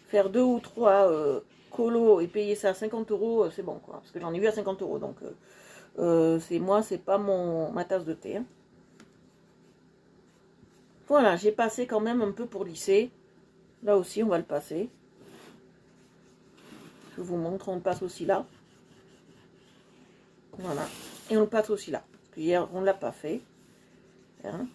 Faire 2 ou 3 colos et payer ça à 50 euros, c'est bon, quoi. Parce que j'en ai vu à 50 euros, donc c'est moi, c'est pas ma tasse de thé. Hein. Voilà, j'ai passé quand même un peu pour lisser. Là aussi, on va le passer. Je vous montre, on le passe aussi là. Voilà. Et on le passe aussi là. Parce qu'hier, on ne l'a pas fait. Hein.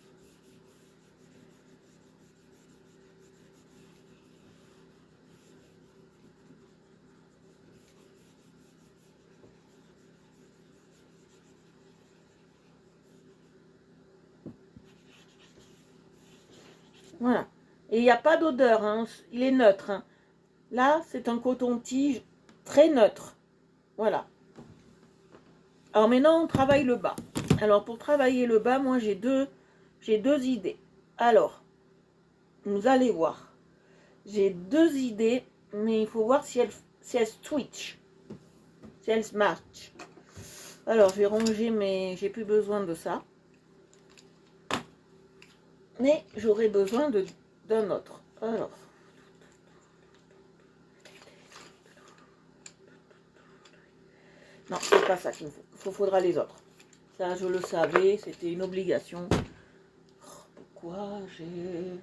Voilà. Et il n'y a pas d'odeur, hein. Il est neutre. Hein. Là, c'est un coton-tige très neutre. Voilà. Alors maintenant, on travaille le bas. Alors pour travailler le bas, moi j'ai deux idées. Alors, vous allez voir. J'ai 2 idées, mais il faut voir si elles switch. Si elles match. Alors, je vais ranger mes... J'ai plus besoin de ça. Mais j'aurai besoin d'un autre. Alors. Non, c'est pas ça qu'il me faut. Faudra les autres. Ça, je le savais, c'était une obligation. Oh, pourquoi je ne...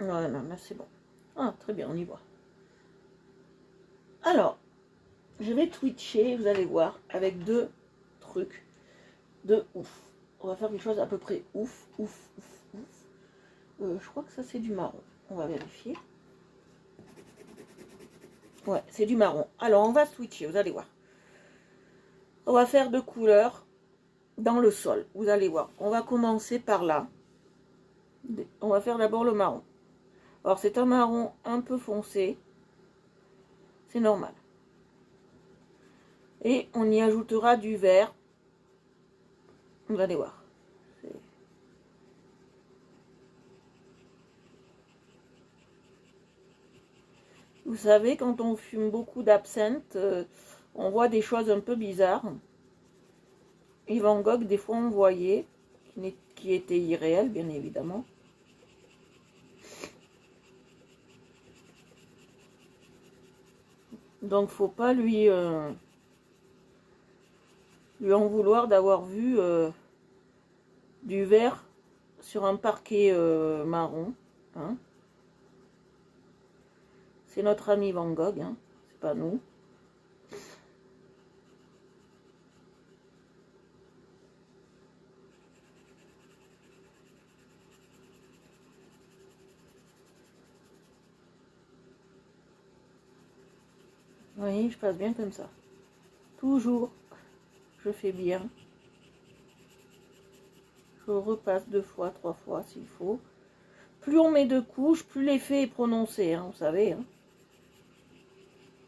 Ouais, non, là c'est bon. Ah, très bien, on y voit. Alors, je vais twitcher, vous allez voir, avec 2 trucs de ouf. On va faire quelque chose à peu près ouf, ouf, ouf, ouf. Je crois que ça c'est du marron. On va vérifier. Ouais, c'est du marron. Alors, on va switcher, vous allez voir. On va faire 2 couleurs dans le sol. Vous allez voir. On va commencer par là. On va faire d'abord le marron. Alors, c'est un marron un peu foncé. C'est normal. Et on y ajoutera du vert. Vous allez voir. Vous savez, quand on fume beaucoup d'absinthe, on voit des choses un peu bizarres. Et Van Gogh, des fois, on voyait, qui était irréel, bien évidemment. Donc, faut pas lui en vouloir d'avoir vu du vert sur un parquet marron. Hein. C'est notre ami Van Gogh, hein. C'est pas nous. Oui, je passe bien comme ça. Toujours, je fais bien. Je repasse 2 fois, 3 fois s'il faut. Plus on met de couches, plus l'effet est prononcé, hein, vous savez. Hein.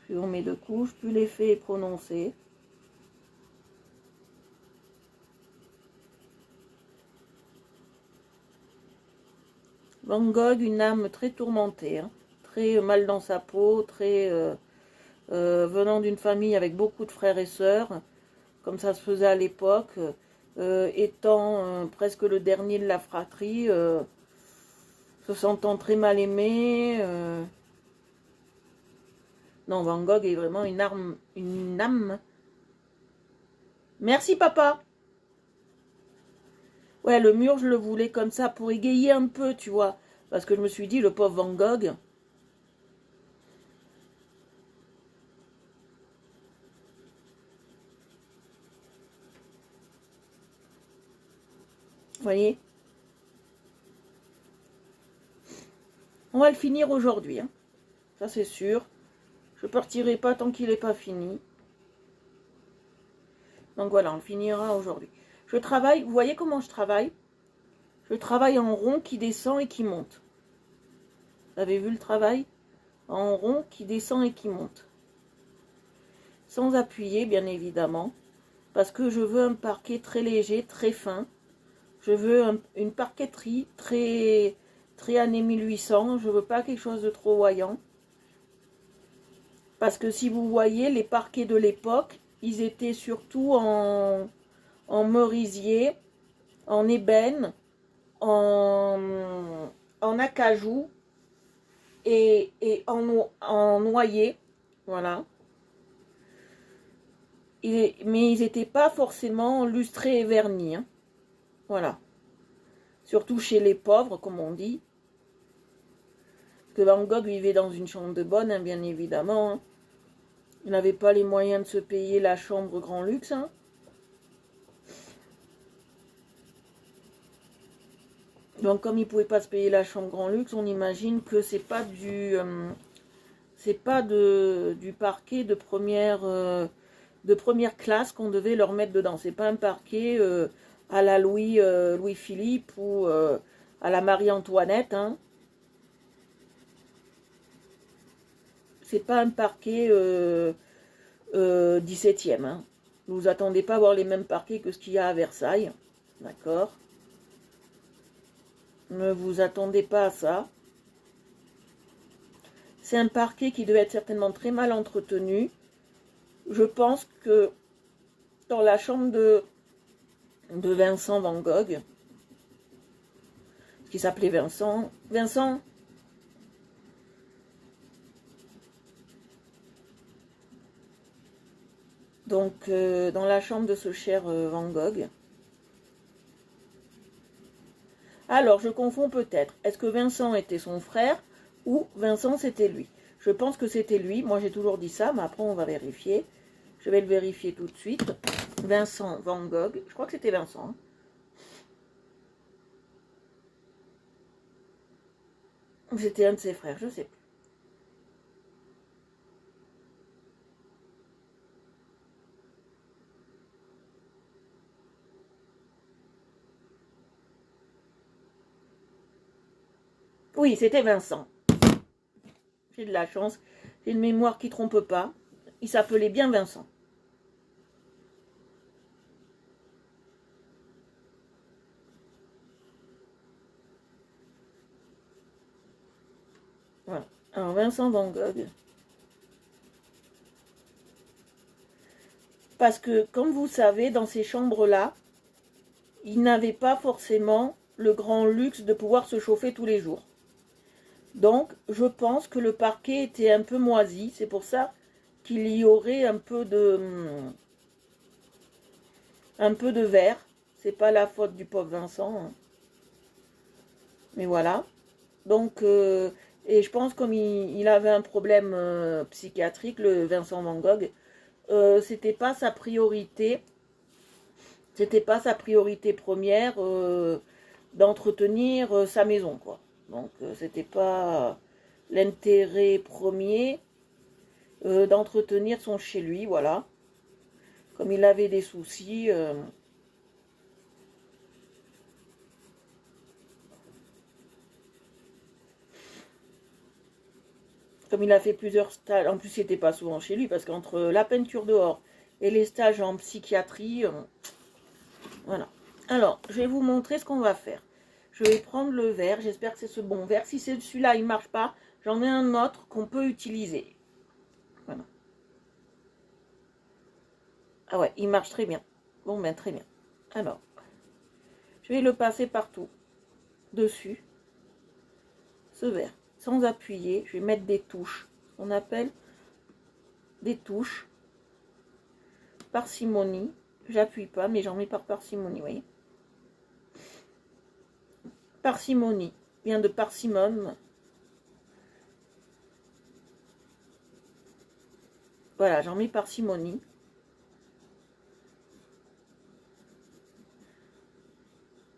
Plus on met de couches, plus l'effet est prononcé. Van Gogh, une âme très tourmentée, hein, très mal dans sa peau, très venant d'une famille avec beaucoup de frères et sœurs, comme ça se faisait à l'époque, étant presque le dernier de la fratrie, se sentant très mal aimé. Non, Van Gogh est vraiment une âme. Merci papa. Ouais, le mur, je le voulais comme ça pour égayer un peu, tu vois. Parce que je me suis dit, le pauvre Van Gogh. Vous voyez? On va le finir aujourd'hui. Hein. Ça, c'est sûr. Je partirai pas tant qu'il n'est pas fini. Donc voilà, on le finira aujourd'hui. Je travaille, vous voyez comment je travaille? Je travaille en rond qui descend et qui monte. Vous avez vu le travail? En rond qui descend et qui monte. Sans appuyer, bien évidemment. Parce que je veux un parquet très léger, très fin. Je veux une parqueterie très, très années 1800. Je veux pas quelque chose de trop voyant. Parce que si vous voyez, les parquets de l'époque, ils étaient surtout en merisier, en ébène, en acajou et en noyer. Voilà. Mais ils n'étaient pas forcément lustrés et vernis. Hein. Voilà. Surtout chez les pauvres, comme on dit. Que Van Gogh vivait dans une chambre de bonne, hein, bien évidemment. Hein. Il n'avait pas les moyens de se payer la chambre grand luxe. Hein. Donc, comme il ne pouvait pas se payer la chambre grand luxe, on imagine que c'est pas du parquet de première classe qu'on devait leur mettre dedans. C'est pas un parquet à la Louis-Philippe ou à la Marie-Antoinette. Hein. C'est pas un parquet 17e. Hein. Ne vous attendez pas à voir les mêmes parquets que ce qu'il y a à Versailles. D'accord? Ne vous attendez pas à ça. C'est un parquet qui devait être certainement très mal entretenu. Je pense que dans la chambre de Vincent Van Gogh, qui s'appelait Vincent. Vincent, donc dans la chambre de ce cher Van Gogh. Alors, je confonds peut-être. Est-ce que Vincent était son frère ou Vincent c'était lui? Je pense que c'était lui. Moi, j'ai toujours dit ça, mais après, on va vérifier. Je vais le vérifier tout de suite. Vincent Van Gogh. Je crois que c'était Vincent. Hein. C'était un de ses frères, je sais plus. Oui, c'était Vincent. J'ai de la chance. J'ai une mémoire qui ne trompe pas. Il s'appelait bien Vincent. Voilà. Alors, Vincent Van Gogh. Parce que, comme vous savez, dans ces chambres-là, il n'avait pas forcément le grand luxe de pouvoir se chauffer tous les jours. Donc, je pense que le parquet était un peu moisi. C'est pour ça qu'il y aurait un peu de verre. C'est pas la faute du pauvre Vincent. Hein. Mais voilà. Donc, et je pense comme il avait un problème psychiatrique, le Vincent Van Gogh, c'était pas sa priorité. C'était pas sa priorité première d'entretenir sa maison, quoi. Donc, c'était pas l'intérêt premier d'entretenir son chez lui, voilà. Comme il avait des soucis. Comme il a fait plusieurs stages, en plus il n'était pas souvent chez lui, parce qu'entre la peinture dehors et les stages en psychiatrie, voilà. Alors, je vais vous montrer ce qu'on va faire. Je vais prendre le verre, j'espère que c'est ce bon verre. Si c'est celui-là, il ne marche pas, j'en ai un autre qu'on peut utiliser. Voilà. Ah ouais, il marche très bien. Bon, ben très bien. Alors, je vais le passer partout, dessus, ce verre. Sans appuyer, je vais mettre des touches. On appelle des touches. Parcimonie. J'appuie pas, mais j'en mets par parcimonie, vous voyez. Parcimonie vient de parcimone. Voilà, j'en mets parcimonie.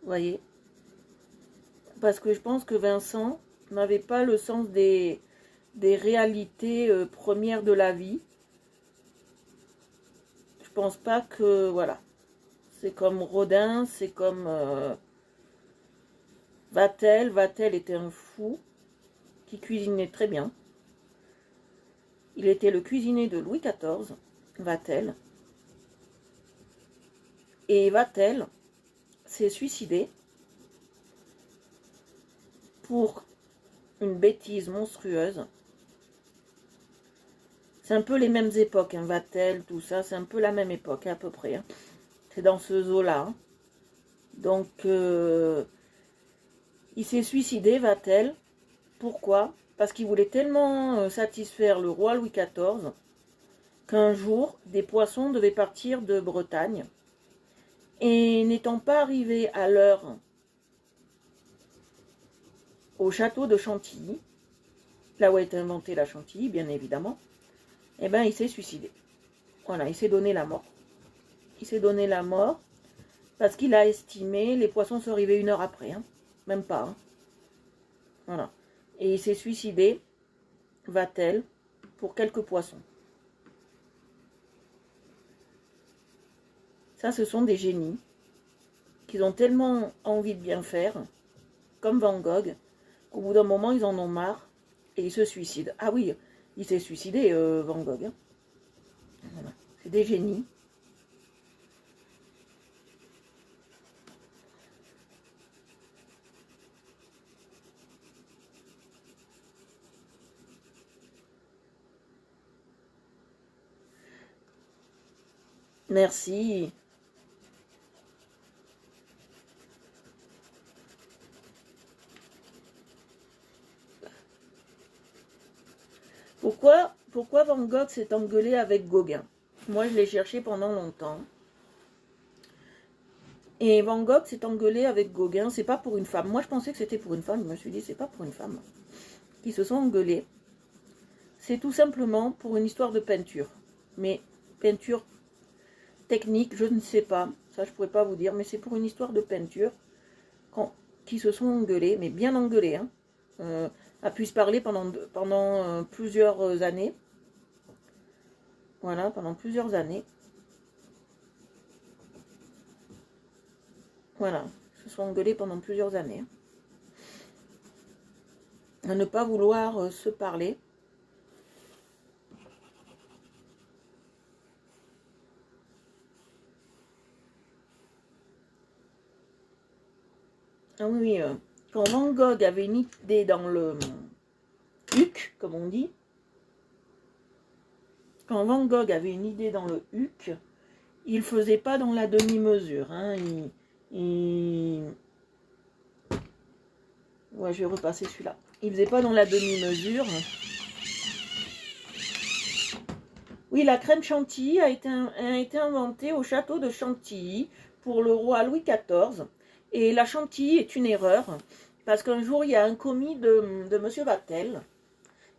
Vous voyez. Parce que je pense que Vincent n'avait pas le sens des réalités premières de la vie. Je pense pas que, voilà. c'est comme Rodin, c'est comme Vatel. Vatel était un fou qui cuisinait très bien. Il était le cuisinier de Louis XIV, Vatel. Et Vatel s'est suicidé pour une bêtise monstrueuse. C'est un peu les mêmes époques, hein, Vatel, tout ça, c'est un peu la même époque, à peu près. Hein. C'est dans ce zoo-là. Hein. Donc, il s'est suicidé, Vatel. Pourquoi? Parce qu'il voulait tellement satisfaire le roi Louis XIV qu'un jour, des poissons devaient partir de Bretagne. Et n'étant pas arrivés à l'heure au château de Chantilly, là où a été inventée la chantilly, bien évidemment, eh ben, il s'est suicidé. Voilà, il s'est donné la mort. Il s'est donné la mort parce qu'il a estimé, les poissons sont arrivés 1 heure après, hein, même pas. Hein. Voilà. Et il s'est suicidé, Vatel, pour quelques poissons. Ça, ce sont des génies qui ont tellement envie de bien faire, comme Van Gogh, qu'au bout d'un moment, ils en ont marre et ils se suicident. Ah oui, il s'est suicidé, Van Gogh. Hein. Voilà. C'est des génies. Merci. Pourquoi Van Gogh s'est engueulé avec Gauguin? Moi, je l'ai cherché pendant longtemps. Et Van Gogh s'est engueulé avec Gauguin, c'est pas pour une femme. Moi, je pensais que c'était pour une femme. Je me suis dit, c'est pas pour une femme. Qui se sont engueulés. C'est tout simplement pour une histoire de peinture. Mais peinture technique, je ne sais pas. Ça, je pourrais pas vous dire. Mais c'est pour une histoire de peinture qui se sont engueulés, mais bien engueulés. Hein. A pu se parler pendant plusieurs années. Voilà, pendant plusieurs années. Voilà, ils se sont engueulés pendant plusieurs années. À ne pas vouloir se parler. Ah oui, quand Van Gogh avait une idée dans le huc, comme on dit, quand Van Gogh avait une idée dans le huc, il ne faisait pas dans la demi-mesure. Hein, ouais, je vais repasser celui-là. Il ne faisait pas dans la demi-mesure. Oui, la crème chantilly a été inventée au château de Chantilly pour le roi Louis XIV. Et la chantilly est une erreur, parce qu'un jour, il y a un commis de M. Vatel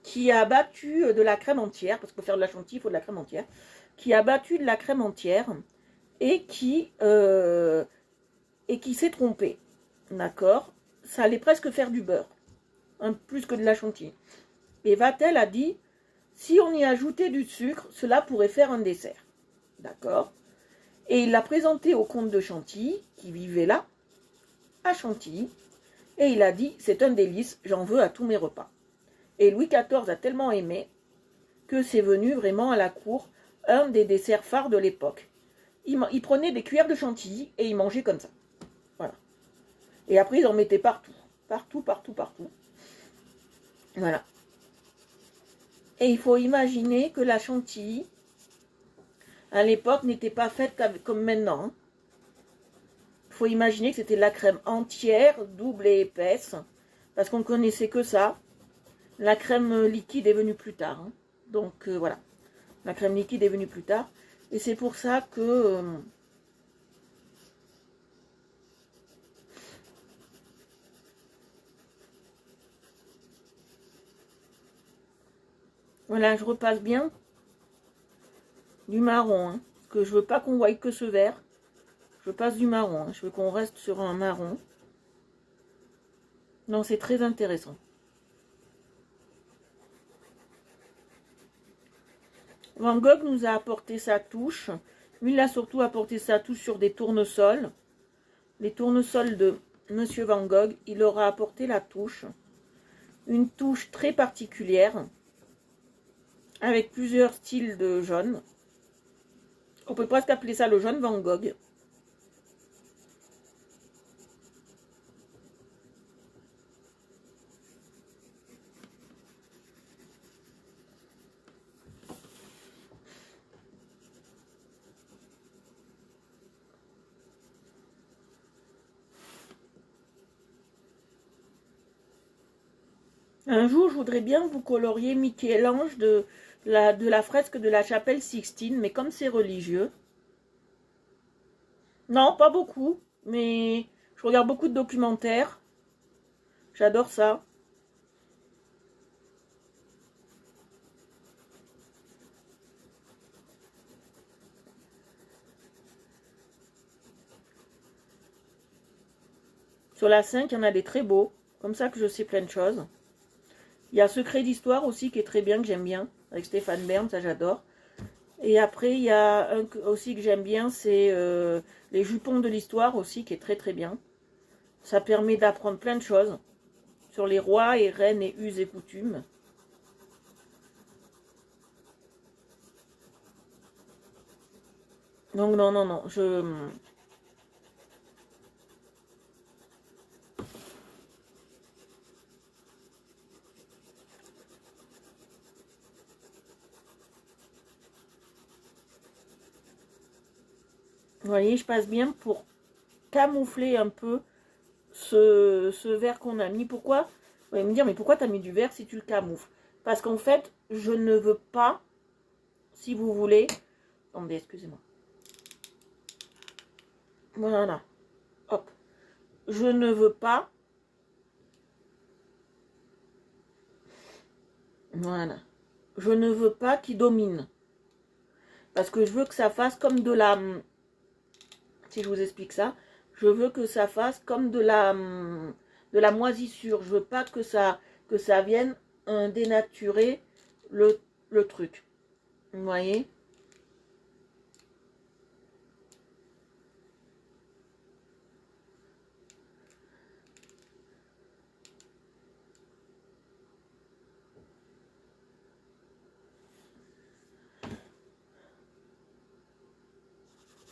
qui a battu de la crème entière, parce que pour faire de la chantilly, il faut de la crème entière, qui a battu de la crème entière et qui s'est trompé. D'accord? Ça allait presque faire du beurre, hein, plus que de la chantilly. Et Vatel a dit, si on y ajoutait du sucre, cela pourrait faire un dessert. D'accord? Et il l'a présenté au comte de Chantilly, qui vivait là, à Chantilly, et il a dit, c'est un délice, j'en veux à tous mes repas. Et Louis XIV a tellement aimé que c'est venu vraiment à la cour un des desserts phares de l'époque. Il prenait des cuillères de chantilly et il mangeait comme ça. Voilà. Et après, ils en mettaient partout. Partout, partout, partout. Voilà. Et il faut imaginer que la chantilly, à l'époque, n'était pas faite comme maintenant. Il faut imaginer que c'était de la crème entière, double et épaisse, parce qu'on ne connaissait que ça. La crème liquide est venue plus tard. Hein. Donc, voilà. La crème liquide est venue plus tard. Et c'est pour ça que... voilà, je repasse bien du marron. Hein, parce que je veux pas qu'on voie que ce vert. Je passe du marron. Hein, je veux qu'on reste sur un marron. Non, c'est très intéressant. Van Gogh nous a apporté sa touche. Lui, il a surtout apporté sa touche sur des tournesols. Les tournesols de Monsieur Van Gogh, il aura apporté la touche. Une touche très particulière, avec plusieurs styles de jaune. On peut presque appeler ça le jaune Van Gogh. Un jour, je voudrais bien vous colorier Michel-Ange de la fresque de la chapelle Sixtine, mais comme c'est religieux. Non, pas beaucoup, mais je regarde beaucoup de documentaires. J'adore ça. Sur la 5, il y en a des très beaux. Comme ça que je sais plein de choses. Il y a Secret d'Histoire aussi qui est très bien, que j'aime bien. Avec Stéphane Bern, ça j'adore. Et après, il y a un aussi que j'aime bien, c'est Les Jupons de l'Histoire aussi, qui est très très bien. Ça permet d'apprendre plein de choses. Sur les rois et reines et us et coutumes. Donc non, non, non, vous voyez, je passe bien pour camoufler un peu ce vert qu'on a mis. Pourquoi? Vous allez me dire, mais pourquoi tu as mis du vert si tu le camoufles? Parce qu'en fait, je ne veux pas, si vous voulez... Attendez, excusez-moi. Voilà. Hop. Je ne veux pas... Voilà. Je ne veux pas qu'il domine. Parce que je veux que ça fasse comme de la... Si je vous explique ça, je veux que ça fasse comme de la moisissure. Je veux pas que ça vienne dénaturer le truc. Vous voyez?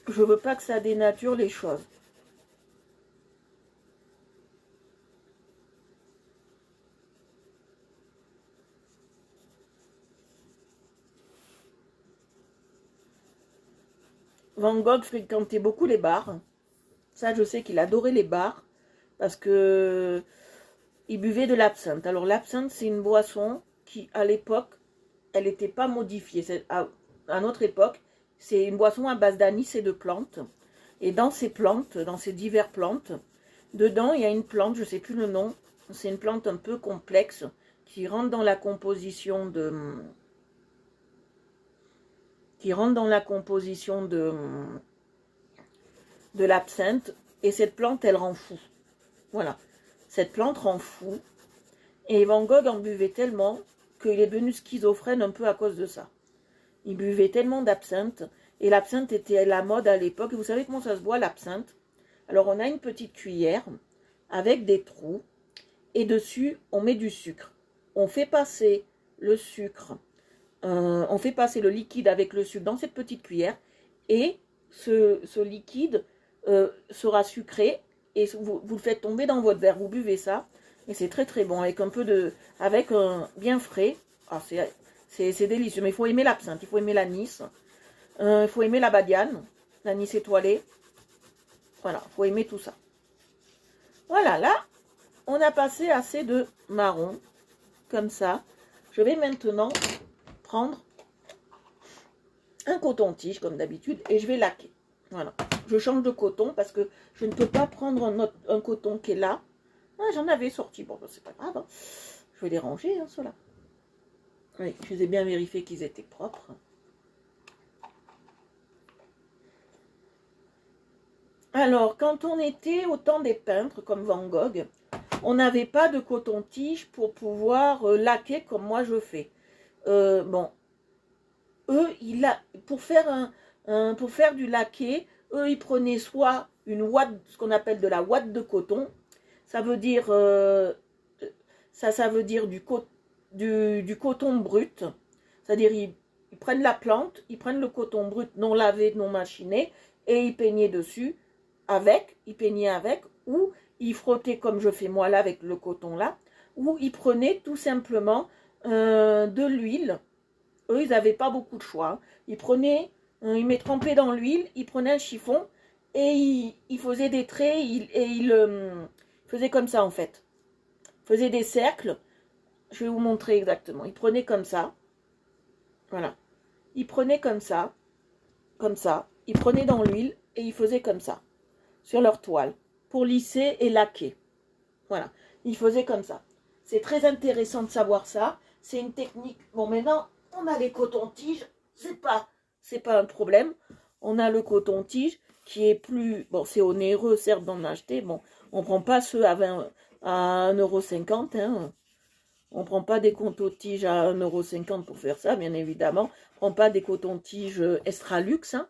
Je veux pas que ça dénature les choses. Van Gogh fréquentait beaucoup les bars. Ça, je sais qu'il adorait les bars parce que il buvait de l'absinthe. Alors l'absinthe, c'est une boisson qui, à l'époque, elle n'était pas modifiée. À notre époque, c'est une boisson à base d'anis et de plantes. Et dans ces plantes, dans ces diverses plantes, dedans, il y a une plante, je ne sais plus le nom, c'est une plante un peu complexe qui rentre dans la composition de l'absinthe, et cette plante, elle rend fou. Voilà. Cette plante rend fou. Et Van Gogh en buvait tellement qu'il est devenu schizophrène un peu à cause de ça. Il buvait tellement d'absinthe, et l'absinthe était à la mode à l'époque. Et vous savez comment ça se boit, l'absinthe? Alors, on a une petite cuillère avec des trous, et dessus, on met du sucre. On fait passer le sucre, on fait passer le liquide avec le sucre dans cette petite cuillère, et ce liquide sera sucré, et vous le faites tomber dans votre verre. Vous buvez ça, et c'est très très bon, avec un peu de... avec un bien frais. Ah, c'est délicieux, mais il faut aimer l'absinthe, il faut aimer l'anis, il faut aimer la badiane, l'anis étoilé. Voilà, il faut aimer tout ça. Voilà, là, on a passé assez de marron, comme ça. Je vais maintenant prendre un coton-tige, comme d'habitude, et je vais laquer. Voilà, je change de coton parce que je ne peux pas prendre un coton qui est là. Ah, j'en avais sorti, bon, c'est pas grave. Hein. Je vais les ranger, hein, ceux-là. Oui, je les ai bien vérifié qu'ils étaient propres. Alors, quand on était au temps des peintres, comme Van Gogh, on n'avait pas de coton-tige pour pouvoir laquer comme moi je fais. Bon, eux, pour faire Pour faire du laqué, eux, ils prenaient soit une ouate, ce qu'on appelle de la ouate de coton. Ça veut dire, ça veut dire du coton brut. C'est-à-dire, ils prennent la plante, ils prennent le coton brut non lavé, non machiné, et ils peignaient dessus ils peignaient avec, ou ils frottaient comme je fais moi là avec le coton là, ou ils prenaient tout simplement de l'huile. Eux, ils n'avaient pas beaucoup de choix. Ils prenaient, ils trempaient dans l'huile, ils prenaient un chiffon et ils faisaient des traits et ils faisaient comme ça en fait. Ils faisaient des cercles. Je vais vous montrer exactement. Ils prenaient comme ça. Voilà. Ils prenaient comme ça. Comme ça. Ils prenaient dans l'huile et ils faisaient comme ça. Sur leur toile. Pour lisser et laquer. Voilà. Ils faisaient comme ça. C'est très intéressant de savoir ça. C'est une technique. Bon, maintenant, on a les cotons-tiges. C'est pas un problème. On a le coton-tige qui est plus... Bon, c'est onéreux, certes, d'en acheter. Bon, on ne prend pas ceux à 1,50 €. Hein. On ne prend pas des cotons-tiges à 1,50 € pour faire ça, bien évidemment. On ne prend pas des cotons-tiges Estralux. Hein.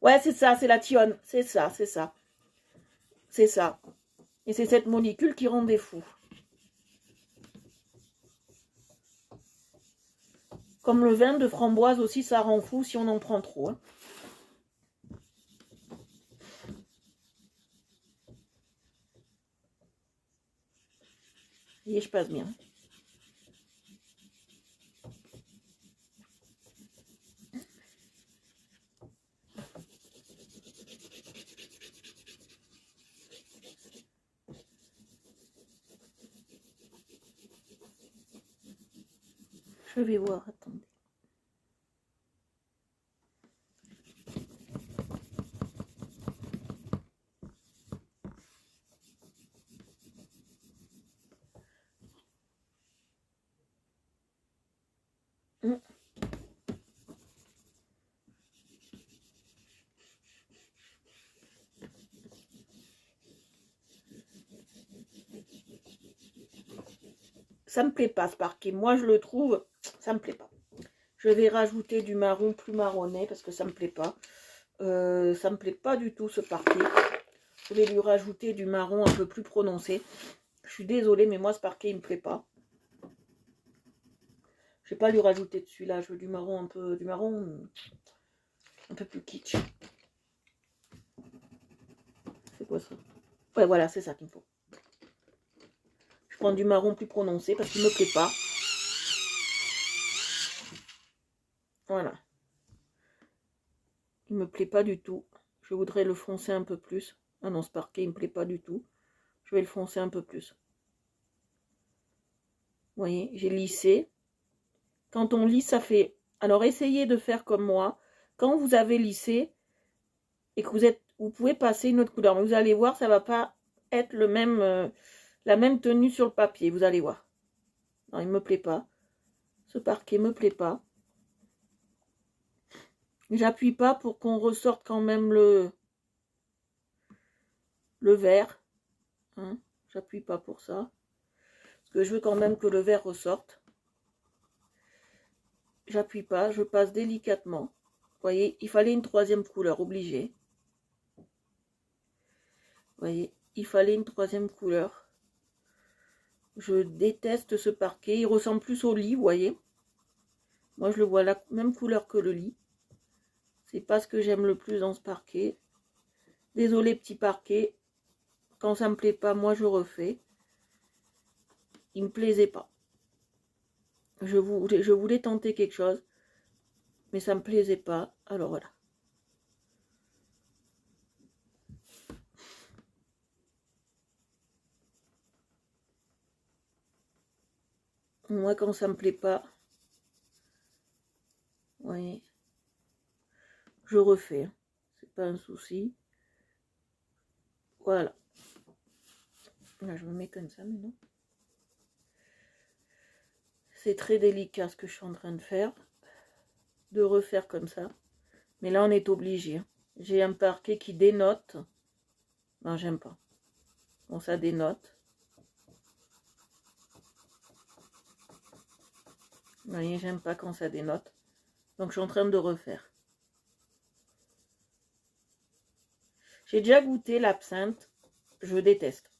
Ouais, c'est ça, c'est la thionne. C'est ça, c'est ça. C'est ça. Et c'est cette molécule qui rend des fous. Comme le vin de framboise aussi, ça rend fou si on en prend trop. Hein. Et je passe bien. Je vais voir, attendez. Ça me plaît pas ce parquet. Moi, je le trouve, ça me plaît pas. Je vais rajouter du marron plus marronné parce que ça me plaît pas. Ça me plaît pas du tout ce parquet. Je vais lui rajouter du marron un peu plus prononcé. Je suis désolée, mais moi, ce parquet, il me plaît pas. Je vais pas lui rajouter de celui-là. Je veux du marron un peu plus kitsch. C'est quoi ça? Ouais, voilà, c'est ça qu'il me faut. Je prends du marron plus prononcé parce qu'il me plaît pas. Voilà. Il me plaît pas du tout. Je voudrais le foncer un peu plus. Ah non, ce parquet, il me plaît pas du tout. Je vais le foncer un peu plus. Vous voyez, j'ai lissé. Quand on lisse, ça fait... Alors, essayez de faire comme moi. Quand vous avez lissé et que vous pouvez passer une autre couleur. Mais vous allez voir, ça va pas être la même tenue sur le papier. Vous allez voir. Non, il me plaît pas. Ce parquet me plaît pas. J'appuie pas pour qu'on ressorte quand même le vert. Hein, j'appuie pas pour ça. Parce que je veux quand même que le vert ressorte. J'appuie pas, je passe délicatement. Vous voyez, il fallait une troisième couleur, obligé. Vous voyez, il fallait une troisième couleur. Je déteste ce parquet. Il ressemble plus au lit, vous voyez. Moi, je le vois la même couleur que le lit. C'est pas ce que j'aime le plus dans ce parquet. Désolé, petit parquet. Quand ça me plaît pas, moi, je refais. Il me plaisait pas. Je voulais tenter quelque chose, mais ça me plaisait pas. Alors voilà. Moi, quand ça me plaît pas, vous voyez, je refais. C'est pas un souci. Voilà. Là, je me mets comme ça maintenant. C'est très délicat ce que je suis en train de faire. De refaire comme ça. Mais là, on est obligé. J'ai un parquet qui dénote. Non, j'aime pas. Bon, ça dénote. Vous voyez, j'aime pas quand ça dénote. Donc, je suis en train de refaire. J'ai déjà goûté l'absinthe. Je déteste.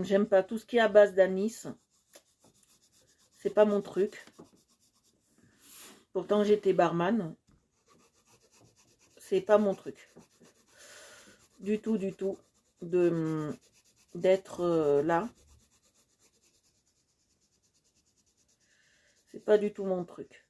J'aime pas tout ce qui est à base d'anis. C'est pas mon truc. Pourtant, j'étais barman. C'est pas mon truc. Du tout, du tout. D'être là. C'est pas du tout mon truc.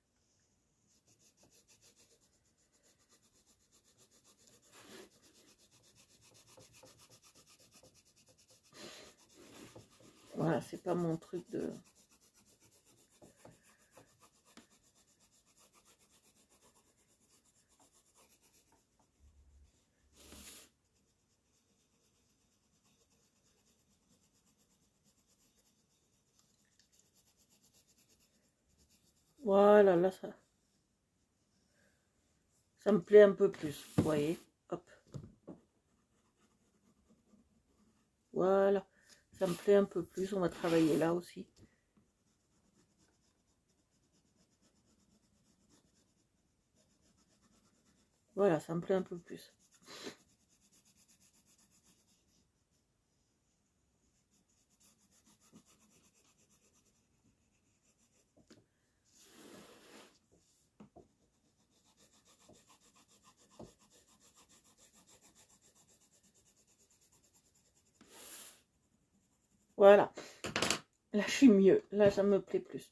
Voilà, c'est pas mon truc de... Voilà, là, ça me plaît un peu plus, vous voyez. Hop. Voilà, ça me plaît un peu plus. On va travailler là aussi. Voilà, ça me plaît un peu plus. Voilà. Là, je suis mieux. Là, ça me plaît plus.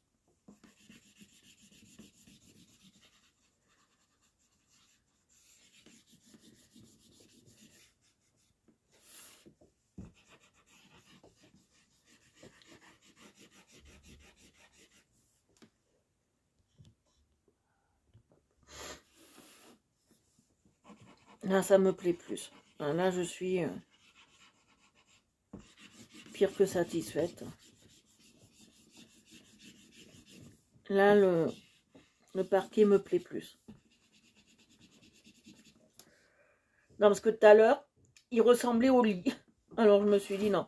Là, ça me plaît plus. Là, je suis pire que satisfaite. Là, le parquet me plaît plus. Non, parce que tout à l'heure, il ressemblait au lit. Alors, je me suis dit non.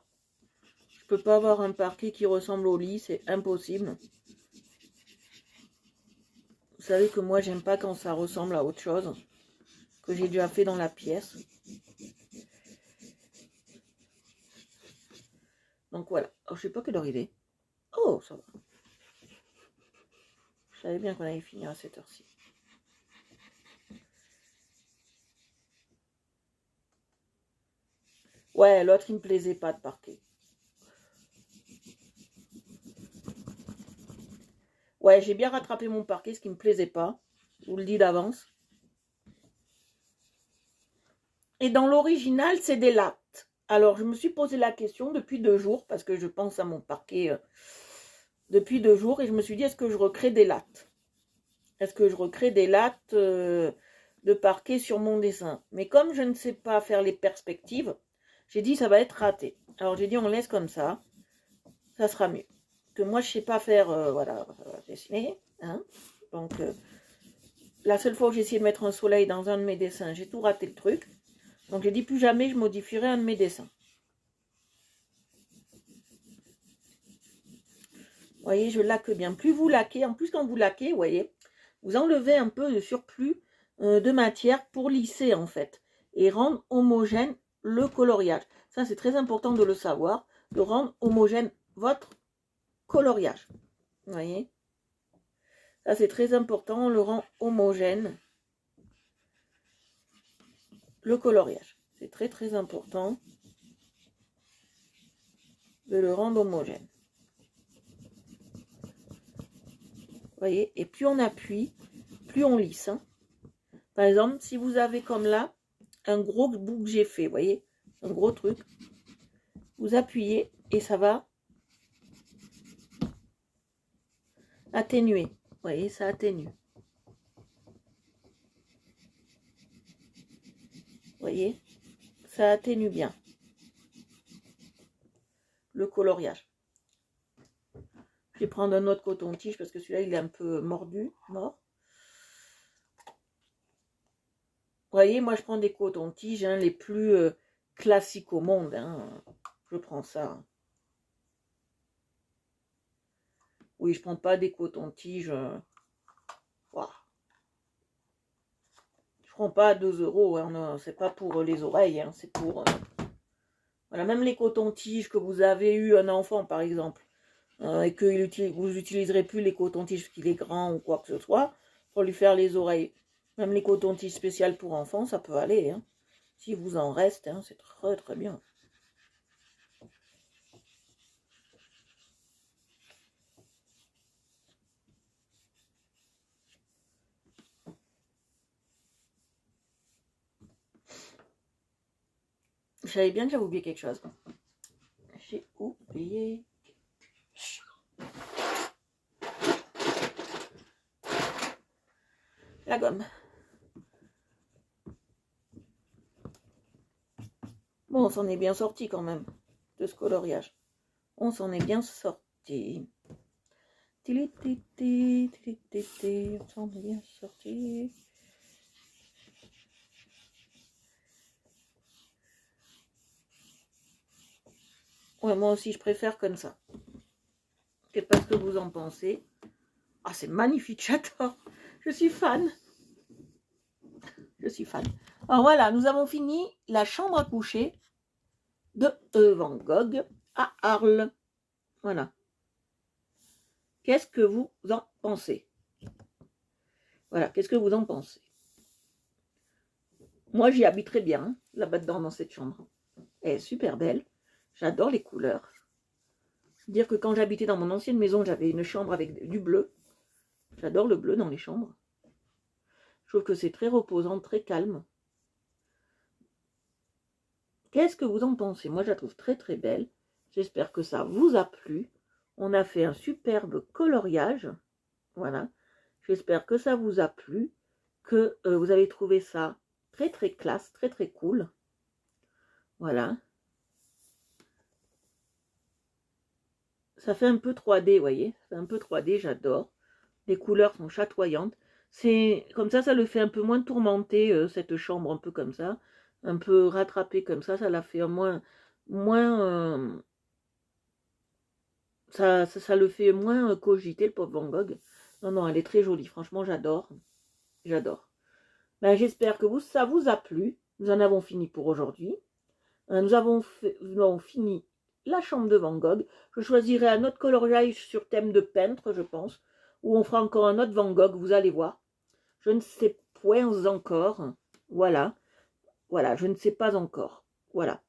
Je peux pas avoir un parquet qui ressemble au lit, c'est impossible. Vous savez que moi, j'aime pas quand ça ressemble à autre chose que j'ai déjà fait dans la pièce. Donc voilà. Oh, je sais pas quelle heure il est. Oh, ça va. Je savais bien qu'on allait finir à cette heure-ci. Ouais, l'autre, il me plaisait pas de parquet. Ouais, j'ai bien rattrapé mon parquet, ce qui me plaisait pas. Je vous le dis d'avance. Et dans l'original, c'est des lattes. Alors, je me suis posé la question depuis 2 jours, parce que je pense à mon parquet depuis 2 jours, et je me suis dit, est-ce que je recrée des lattes? Est-ce que je recrée des lattes de parquet sur mon dessin? Mais comme je ne sais pas faire les perspectives, j'ai dit, ça va être raté. Alors, j'ai dit, on laisse comme ça sera mieux. Que moi, je sais pas faire, voilà, dessiner. Hein. Donc, la seule fois où j'ai essayé de mettre un soleil dans un de mes dessins, j'ai tout raté le truc. Donc, j'ai dit, plus jamais je modifierai un de mes dessins. Vous voyez, je laque bien. Plus vous laquez, en plus quand vous laquez, vous voyez, vous enlevez un peu de surplus de matière pour lisser en fait. Et rendre homogène le coloriage. Ça, c'est très important de le savoir, de rendre homogène votre coloriage. Vous voyez, ça, c'est très important, on le rend homogène. Le coloriage, c'est très très important de le rendre homogène. Vous voyez, et plus on appuie, plus on lisse. Hein. Par exemple, si vous avez comme là, un gros bout que j'ai fait, vous voyez, un gros truc, vous appuyez et ça va atténuer. Vous voyez, ça atténue. Vous voyez, ça atténue bien le coloriage. Je vais prendre un autre coton-tige parce que celui-là, il est un peu mordu, mort. Vous voyez, moi, je prends des cotons-tiges hein, les plus classiques au monde. Hein. Je prends ça. Oui, je prends pas des cotons-tiges. Voilà. Je prends pas 2 euros. Hein, c'est pas pour les oreilles. Hein, c'est pour... voilà, même les cotons-tiges que vous avez eu un enfant, par exemple, et que vous n'utiliserez plus les cotons-tiges parce qu'il est grand ou quoi que ce soit, pour lui faire les oreilles. Même les cotons-tiges spéciales pour enfants, ça peut aller. Hein. Si vous en reste, hein, c'est très très bien. Je savais bien que j'avais oublié quelque chose. J'ai oublié. La gomme. Bon, on s'en est bien sorti quand même de ce coloriage. On s'en est bien sorti. On s'en est bien sorti. Ouais, moi aussi, je préfère comme ça. Je sais pas ce que vous en pensez. Ah, c'est magnifique, j'adore. Je suis fan. Je suis fan. Alors voilà, nous avons fini la chambre à coucher de Van Gogh à Arles. Voilà. Qu'est-ce que vous en pensez? Voilà, qu'est-ce que vous en pensez? Moi, j'y habite très bien, là-bas dedans, dans cette chambre. Elle est super belle. J'adore les couleurs. Dire que quand j'habitais dans mon ancienne maison, j'avais une chambre avec du bleu. J'adore le bleu dans les chambres. Je trouve que c'est très reposant, très calme. Qu'est-ce que vous en pensez? Moi, je la trouve très très belle. J'espère que ça vous a plu. On a fait un superbe coloriage. Voilà. J'espère que ça vous a plu, que vous avez trouvé ça très très classe, très très cool. Voilà. Ça fait un peu 3D, vous voyez. Ça fait un peu 3D, j'adore. Les couleurs sont chatoyantes. C'est comme ça le fait un peu moins tourmenté, cette chambre, un peu comme ça. Un peu rattrapée comme ça la fait moins ça le fait moins cogiter, le pauvre Van Gogh. Non, non, elle est très jolie. Franchement, j'adore. J'adore. Ben, j'espère que ça vous a plu. Nous en avons fini pour aujourd'hui. Nous avons fini la chambre de Van Gogh. Je choisirai un autre coloriage sur thème de peintre, je pense. Ou on fera encore un autre Van Gogh, vous allez voir. Je ne sais point encore. Voilà. Voilà, je ne sais pas encore. Voilà.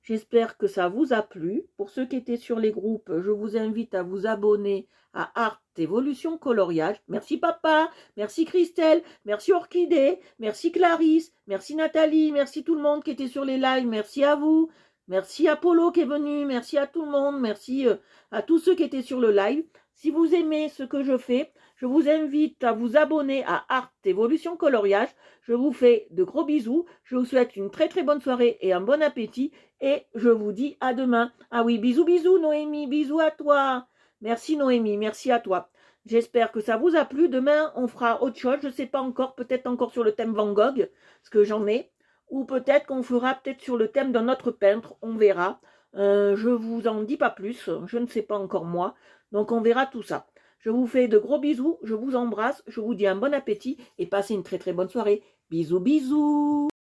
J'espère que ça vous a plu. Pour ceux qui étaient sur les groupes, je vous invite à vous abonner à Art Evolution Coloriage. Merci papa, merci Christelle, merci Orchidée, merci Clarisse, merci Nathalie, merci tout le monde qui était sur les lives, merci à vous, merci Apollo qui est venu, merci à tout le monde, merci à tous ceux qui étaient sur le live. Si vous aimez ce que je fais, je vous invite à vous abonner à Art Evolution Coloriage. Je vous fais de gros bisous. Je vous souhaite une très très bonne soirée et un bon appétit. Et je vous dis à demain. Ah oui, bisous bisous Noémie, bisous à toi. Merci Noémie, merci à toi. J'espère que ça vous a plu. Demain, on fera autre chose. Je ne sais pas encore, peut-être encore sur le thème Van Gogh, parce que j'en ai. Ou peut-être qu'on fera peut-être sur le thème d'un autre peintre. On verra. Je vous en dis pas plus. Je ne sais pas encore moi. Donc on verra tout ça. Je vous fais de gros bisous, je vous embrasse, je vous dis un bon appétit et passez une très très bonne soirée. Bisous bisous.